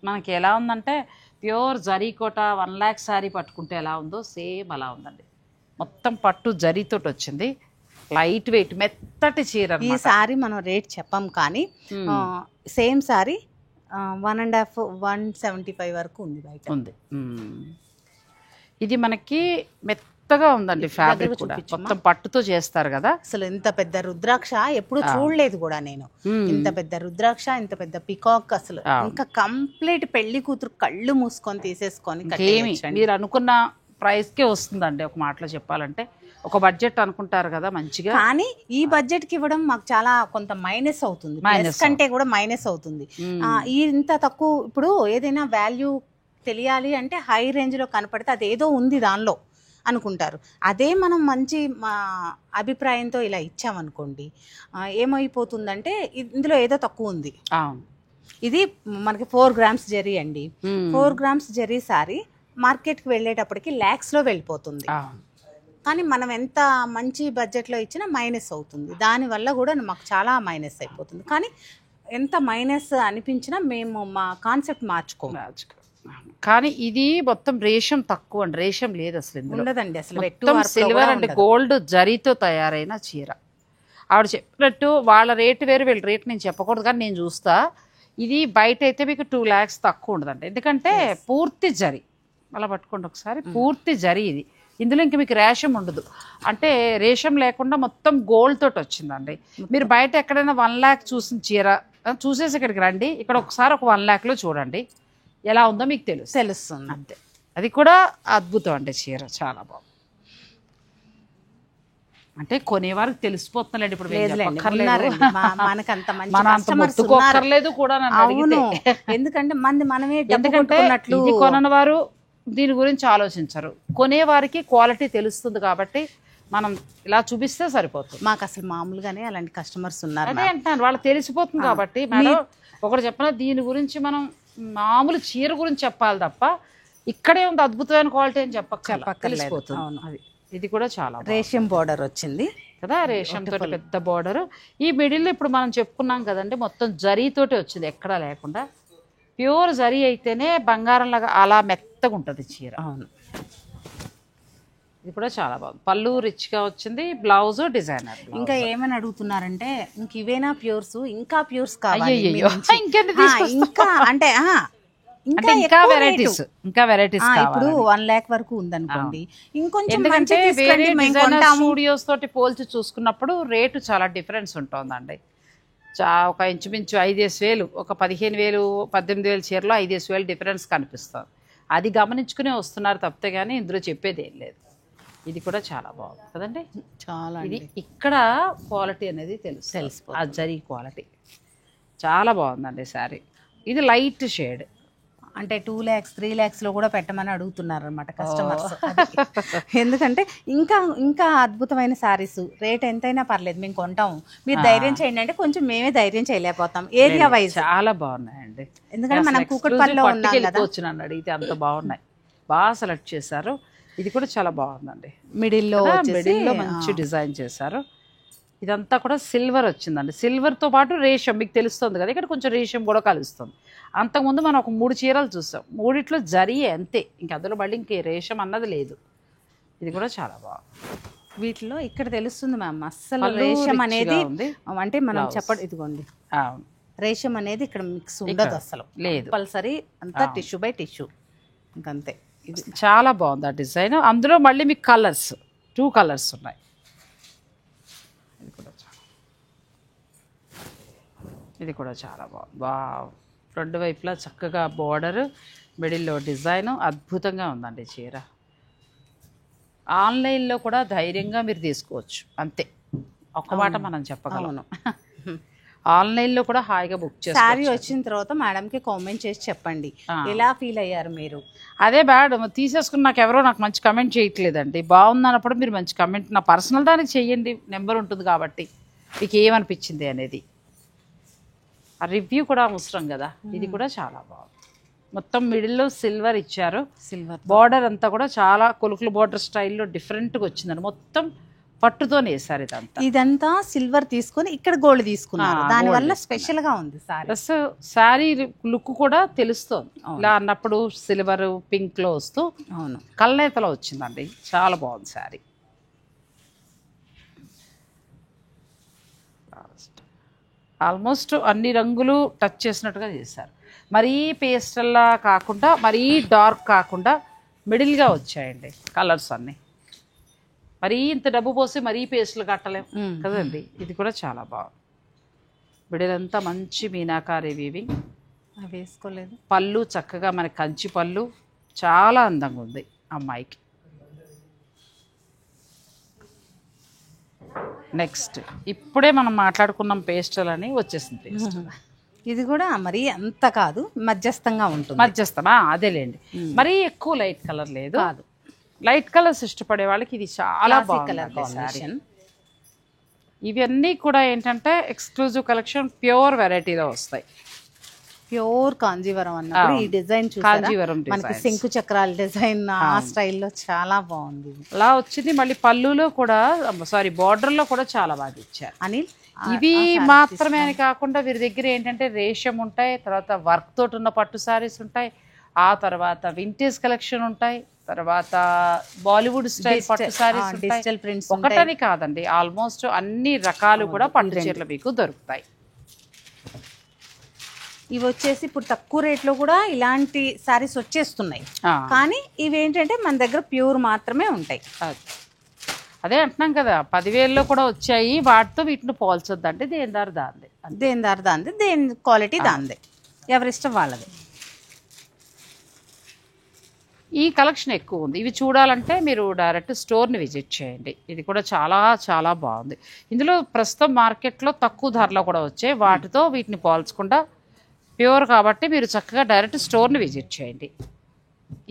మనకి ఎలా ఉందంటే ప్యూర్ జరీకోట 1 lakh శారీ పట్టుకుంటే ఎలా ఉందో సేమ్ అలా ఉందండి, మొత్తం పట్టు జరీతోటి వచ్చింది, లైట్ వెయిట్ మెత్తటి చీర. ఈ సారీ మనం రేట్ చెప్పాం కానీ సేమ్ సారీ 1.5 175 వరకు ఉంది బయట ఉంది. ఇది మనకి మెత్తగా ఉందండి, ఫ్యాబ్రిక్ కూడా మొత్తం పట్టుతో చేస్తారు కదా. అసలు ఇంత పెద్ద రుద్రాక్ష ఎప్పుడు చూడలేదు కూడా నేను, ఇంత పెద్ద రుద్రాక్ష, ఇంత పెద్ద పికాక్, అసలు ఇంకా కంప్లీట్ పెళ్లి కూతురు కళ్ళు మూసుకొని తీసేసుకొని మీరు అనుకున్న ప్రైస్ కే వస్తుందండి. ఒక మాటలో చెప్పాలంటే ఒక బడ్జెట్ అనుకుంటారు కదా మంచిగా, కానీ ఈ బడ్జెట్ కి ఇవ్వడం మాకు చాలా కొంత మైనస్ అవుతుంది, మైనస్ కంటే కూడా మైనస్ అవుతుంది. ఇంత తక్కువ, ఇప్పుడు ఏదైనా వాల్యూ తెలియాలి అంటే హై రేంజ్ లో కనపడితే అదేదో ఉంది దానిలో అనుకుంటారు. అదే మనం మంచి అభిప్రాయంతో ఇలా ఇచ్చామనుకోండి, ఏమైపోతుందంటే ఇందులో ఏదో తక్కువ ఉంది. ఇది మనకి 4 grams జరీ అండి, 4 grams జరీ సారీ మార్కెట్కి వెళ్ళేటప్పటికి ల్యాక్స్లో వెళ్ళిపోతుంది. కానీ మనం ఎంత మంచి బడ్జెట్లో ఇచ్చినా మైనస్ అవుతుంది, దానివల్ల కూడా మాకు చాలా మైనస్ అయిపోతుంది. కానీ ఎంత మైనస్ అనిపించినా మేము మా కాన్సెప్ట్ మార్చుకోము. కానీ ఇది మొత్తం రేషం తక్కువ అండి, రేషం లేదు అసలు, ఉండదండి అసలు, సిల్వర్ అండ్ గోల్డ్ జరీతో తయారైన చీర. ఆవిడ చెప్పినట్టు వాళ్ళ రేటు వేరు, వీళ్ళ రేటు నేను చెప్పకూడదు కానీ నేను చూస్తా, ఇది బయట అయితే మీకు 2 lakhs తక్కువ ఉండదండి, ఎందుకంటే పూర్తి జరీ. అలా పట్టుకోండి ఒకసారి, పూర్తి జరీ ఇది, ఇందులో ఇంక మీకు రేషం ఉండదు, అంటే రేషం లేకుండా మొత్తం గోల్డ్ తోటి వచ్చిందండి. మీరు బయట ఎక్కడైనా 1 lakh చూసిన చీర చూసేసి ఇక్కడికి రండి, ఇక్కడ ఒకసారి ఒక 1 lakhలో చూడండి ఎలా ఉందో మీకు తెలుస్తుంది అంతే. అది కూడా అద్భుతం అండి చీర, చాలా బాగుంది. అంటే కొనేవారికి తెలిసిపోతుందండి, ఇప్పుడు మనకంతలేదు కూడా, ఎందుకంటే మనమే కొనని వారు దీని గురించి ఆలోచించరు, కొనేవారికి క్వాలిటీ తెలుస్తుంది కాబట్టి మనం ఇలా చూపిస్తే సరిపోతుంది. మాకు అసలు మామూలుగానే అలాంటి కస్టమర్స్ ఉన్నారు, అదే అంటున్నాను, వాళ్ళు తెలిసిపోతుంది కాబట్టి. మేడం ఒకటి చెప్పిన దీని గురించి మనం మామూలు చీర గురించి చెప్పాలి తప్ప ఇక్కడే ఉంది అద్భుతమైన క్వాలిటీ అని తెలిసిపోతుంది. అది ఇది కూడా చాలా రేషం బోర్డర్ వచ్చింది కదా, రేషం తోటి పెద్ద బోర్డర్. ఈ మిడిల్ ఇప్పుడు మనం చెప్పుకున్నాం కదండి, మొత్తం జరీతోటి వచ్చింది, ఎక్కడా లేకుండా ప్యూర్ జరీ అయితేనే బంగారం లాగా అలా మెత్తగా ఉంటుంది చీర. అవును, ఇది కూడా చాలా బాగుంది, పళ్ళు రిచ్గా వచ్చింది, బ్లౌజ్ డిజైనర్. ఇంకా ఏమని అడుగుతున్నారంటే ఇంక ఇవేనా ప్యూర్స్, ఇంకా ప్యూర్స్ కావాలి, ఇంకా అంటే ఇంకా వెరైటీస్ ఇప్పుడు 1 lakh వరకు ఉందనుకోండి, ఇంకొంచెం ఎందుకంటే వేరే స్టూడియోస్ తోటి పోల్చి చూసుకున్నప్పుడు రేటు చాలా డిఫరెన్స్ ఉంటుందండి. ఒక ఇంచుమించు 5,000 ఒక 15,000 18,000 చీరలో 5,000 డిఫరెన్స్ కనిపిస్తుంది. అది గమనించుకునే వస్తున్నారు తప్పితే కానీ ఇందులో చెప్పేది ఏం లేదు. ఇది కూడా చాలా బాగుంది కదండి. చాలా ఇది ఇక్కడ క్వాలిటీ అనేది తెలుసు, ఆ జరీ క్వాలిటీ చాలా బాగుందండి శారీ. ఇది లైట్ షేడ్, అంటే 2 lakhs 3 lakhs లో కూడా పెట్టమని అడుగుతున్నారు అనమాట కస్టమర్స్. ఎందుకంటే ఇంకా ఇంకా అద్భుతమైన శారీస్ రేట్ ఎంతైనా పర్లేదు మేము కొంటాము, మీరు ధైర్యం చేయండి అంటే కొంచెం మేమే ధైర్యం చేయలేకపోతాం ఏరియా వైజ్. చాలా బాగున్నాయండి. ఎందుకంటే మనం కూకట్పల్లిలో ఉన్నాం కదా, వచ్చినాను అడిగితే అంత బాగున్నాయి, బాగా సెలెక్ట్ చేశారు. ఇది కూడా చాలా బాగుందండి. మిడిల్లో మంచి డిజైన్ చేశారు. ఇదంతా కూడా సిల్వర్ వచ్చిందండి. సిల్వర్తో పాటు రేషం మీకు తెలుస్తుంది కదా, ఇక్కడ కొంచెం రేషం కూడా కలుస్తుంది. అంతకుముందు మనం ఒక 3 చీరలు చూసాం, 3 జరిగే అంతే, ఇంక అందులో మళ్ళీ ఇంకే రేషం అన్నది లేదు. ఇది కూడా చాలా బాగుంది. వీటిలో ఇక్కడ తెలుస్తుంది మ్యామ్ అస్సలు రేషం అనేది అంటే మనం చెప్పడం. ఇదిగోండి రేషం అనేది ఇక్కడ మిక్స్ ఉండదు అసలు, లేదు, కంపల్సరీ అంతా టిష్యూ బై టిష్యూ ఇంకంతే. ఇది చాలా బాగుంది ఆ డిజైన్. అందులో మళ్ళీ మీకు కలర్స్ 2 కలర్స్ ఉన్నాయి. ఇది కూడా చాలా బాగుంది. రెండు వైపులా చక్కగా బోర్డర్, మిడిల్లో డిజైన్ అద్భుతంగా ఉందండి చీర. ఆన్లైన్లో కూడా ధైర్యంగా మీరు తీసుకోవచ్చు, అంతే ఒక్క మాట మనం చెప్పగలను. ఆన్లైన్లో కూడా హాయిగా బుక్ చేసి శారీ వచ్చిన తర్వాత మేడంకి కామెంట్ చేసి చెప్పండి ఎలా ఫీల్ అయ్యారు మీరు. అదే బ్యాడ్ తీసేసుకుని నాకు మంచి కమెంట్ చేయట్లేదండి. బాగుంది అన్నప్పుడు మీరు మంచి కమెంట్ నా పర్సనల్ దానికి చెయ్యండి, నెంబర్ ఉంటుంది కాబట్టి మీకు ఏమనిపించింది అనేది. ఆ రివ్యూ కూడా అవసరం కదా. ఇది కూడా చాలా బాగుంది. మొత్తం మిడిల్లో సిల్వర్ ఇచ్చారు, సిల్వర్ బార్డర్ అంతా కూడా చాలా కొలుకులు బార్డర్ స్టైల్లో డిఫరెంట్గా వచ్చిందండి. మొత్తం పట్టుతోనే వేసారు. ఇదంతా సిల్వర్ తీసుకొని ఇక్కడ గోల్డ్ తీసుకున్నారు, దానివల్ల స్పెషల్ గా ఉంది ప్లస్ శారీ లుక్ కూడా తెలుస్తుంది. ఇలా అన్నప్పుడు సిల్వర్ పింక్ లో వస్తూ అవును కల్నేతలో వచ్చిందండి, చాలా బాగుంది శారీ. ఆల్మోస్ట్ అన్ని రంగులు టచ్ చేసినట్టుగా చేశారు. మరీ పేస్టల్లా కాకుండా మరీ డార్క్ కాకుండా మిడిల్గా వచ్చాయండి కలర్స్ అన్నీ. మరీ ఇంత డబ్బు పోసి మరీ పేస్టులు కట్టలేం కదండి. ఇది కూడా చాలా బాగుంది. మిడిలంతా మంచి మీనాకారి వీవింగ్, వేసుకోలేదు. పళ్ళు చక్కగా మనకి కంచి పళ్ళు, చాలా అందంగా ఉంది అమ్మాయికి. నెక్స్ట్ ఇప్పుడే మనం మాట్లాడుకున్నాం పేస్టల్ అని వచ్చేసింది పేస్ట్. ఇది కూడా మరీ అంత కాదు, మధ్యస్థంగా ఉంటుంది. మధ్యస్థమా అదేలేండి, మరీ ఎక్కువ లైట్ కలర్ లేదు. కాదు, లైట్ కలర్స్ ఇష్టపడే వాళ్ళకి ఇది చాలా బాగుంది. ఇవన్నీ కూడా ఏంటంటే ఎక్స్క్లూజివ్ కలెక్షన్, ప్యూర్ వెరైటీలో వస్తాయి. ప్యూర్ కాంజీవరం అన్నప్పుడు ఈ డిజైన్ కాంజీవరం మనకి శంకు చక్రాల డిజైన్ ఆ స్టైల్లో చాలా బాగుంది. అలా వచ్చింది. మళ్ళీ పళ్ళులో కూడా బార్డర్ లో కూడా చాలా బాగా ఇచ్చారు అనిల్. ఇవి మాత్రమే అని కాకుండా వీరి దగ్గర ఏంటంటే రేషం ఉంటాయి, తర్వాత వర్క్ తోటి ఉన్న పట్టు సారీస్ ఉంటాయి, ఆ తర్వాత వింటేజ్ కలెక్షన్ ఉంటాయి, తర్వాత బాలీవుడ్ స్టైల్ పట్టు సారీస్, డిజిటల్ ప్రింట్స్. ఒకటని కాదండి, ఆల్మోస్ట్ అన్ని రకాలు కూడా పట్టు చీరలు మీకు దొరుకుతాయి. ఇవి వచ్చేసి ఇప్పుడు తక్కువ రేట్లో కూడా ఇలాంటి సారీస్ వచ్చేస్తున్నాయి, కానీ ఇవి ఏంటంటే మన దగ్గర ప్యూర్ మాత్రమే ఉంటాయి. అదే అంటున్నాం కదా, 10,000లో కూడా వచ్చాయి, వాటితో వీటిని పోల్చొద్దు అంటే దేనిదారు దాందే, దేనిదారు దాందే, దేని క్వాలిటీ దాందే, ఎవరిష్టం వాళ్ళది. ఈ కలెక్షన్ ఎక్కువ ఉంది. ఇవి చూడాలంటే మీరు డైరెక్ట్ స్టోర్ని విజిట్ చేయండి. ఇది కూడా చాలా చాలా బాగుంది. ఇందులో ప్రస్తుతం మార్కెట్లో తక్కువ ధరలో కూడా వచ్చాయి, వాటితో వీటిని పోల్చకుండా ప్యూర్ కాబట్టి మీరు చక్కగా డైరెక్ట్ స్టోర్ని విజిట్ చేయండి.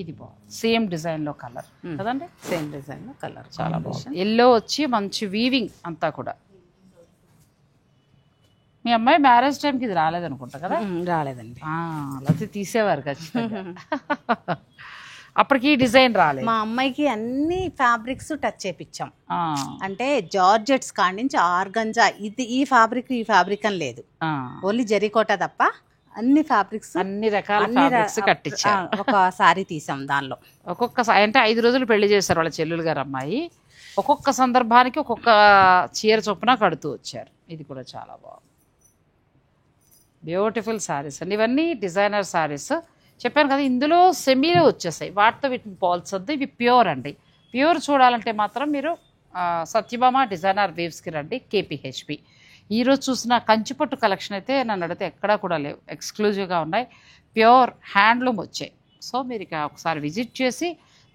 ఇది బాగుంది, సేమ్ డిజైన్లో కలర్ కదండి, సేమ్ డిజైన్లో కలర్ చాలా బాగుంది. ఎల్లో వచ్చి మంచి వీవింగ్ అంతా కూడా. మీ అమ్మాయి మ్యారేజ్ టైంకి ఇది రాలేదనుకుంటా కదా? రాలేదండి, లేకపోతే తీసేవారు ఖచ్చితంగా. అప్పటికి డిజైన్ రాలేదు. మా అమ్మాయికి అన్ని ఫ్యాబ్రిక్స్ టచ్ చేపించాం. అంటే జార్జెట్స్ కాడి నుంచి ఆర్గంజా, ఇది ఈ ఫ్యాబ్రిక్ అని లేదు, ఓన్లీ జరీకోట తప్ప అన్ని ఫ్యాబ్రిక్స్, అన్ని రకాల ఫ్యాబ్రిక్స్ కట్టించారు. ఒక సారీ తీసాం దానిలో. ఒక్కొక్క అంటే 5 రోజులు పెళ్లి చేశారు వాళ్ళ చెల్లెలు గారు అమ్మాయి. ఒక్కొక్క సందర్భానికి ఒక్కొక్క చీర చొప్పున కడుతూ వచ్చారు. ఇది కూడా చాలా బాగుంది, బ్యూటిఫుల్ శారీస్ అండి. ఇవన్నీ డిజైనర్ శారీస్ చెప్పాను కదా. ఇందులో సెమీలో వచ్చేసాయి, వాటితో వీటిని పోల్చొద్దు. ఇవి ప్యూర్ అండి. ప్యూర్ చూడాలంటే మాత్రం మీరు సత్యభామ డిజైనర్ వేవ్స్కి రండి, KPHP. ఈరోజు చూసిన కంచిపట్టు కలెక్షన్ అయితే నన్ను అడిగితే ఎక్కడా కూడా లేవు, ఎక్స్క్లూజివ్గా ఉన్నాయి, ప్యూర్ హ్యాండ్లూమ్ వచ్చాయి. సో మీరు ఇక ఒకసారి విజిట్ చేసి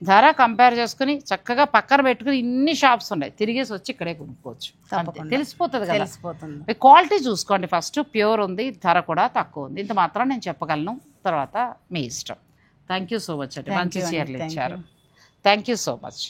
ధర కంపేర్ చేసుకుని చక్కగా పక్కన పెట్టుకుని ఇన్ని షాప్స్ ఉన్నాయి, తిరిగేసి వచ్చి ఇక్కడే కొనుక్కోవచ్చు. తెలిసిపోతుంది కదా, తెలిసిపోతుంది. క్వాలిటీ చూసుకోండి ఫస్ట్, ప్యూర్ ఉంది, ధర కూడా తక్కువ ఉంది, ఇంత మాత్రం నేను చెప్పగలను, తర్వాత మీ ఇష్టం. థ్యాంక్ యూ సో మచ్ అండి, మంచి చీరలు ఇచ్చారు. Thank you so much.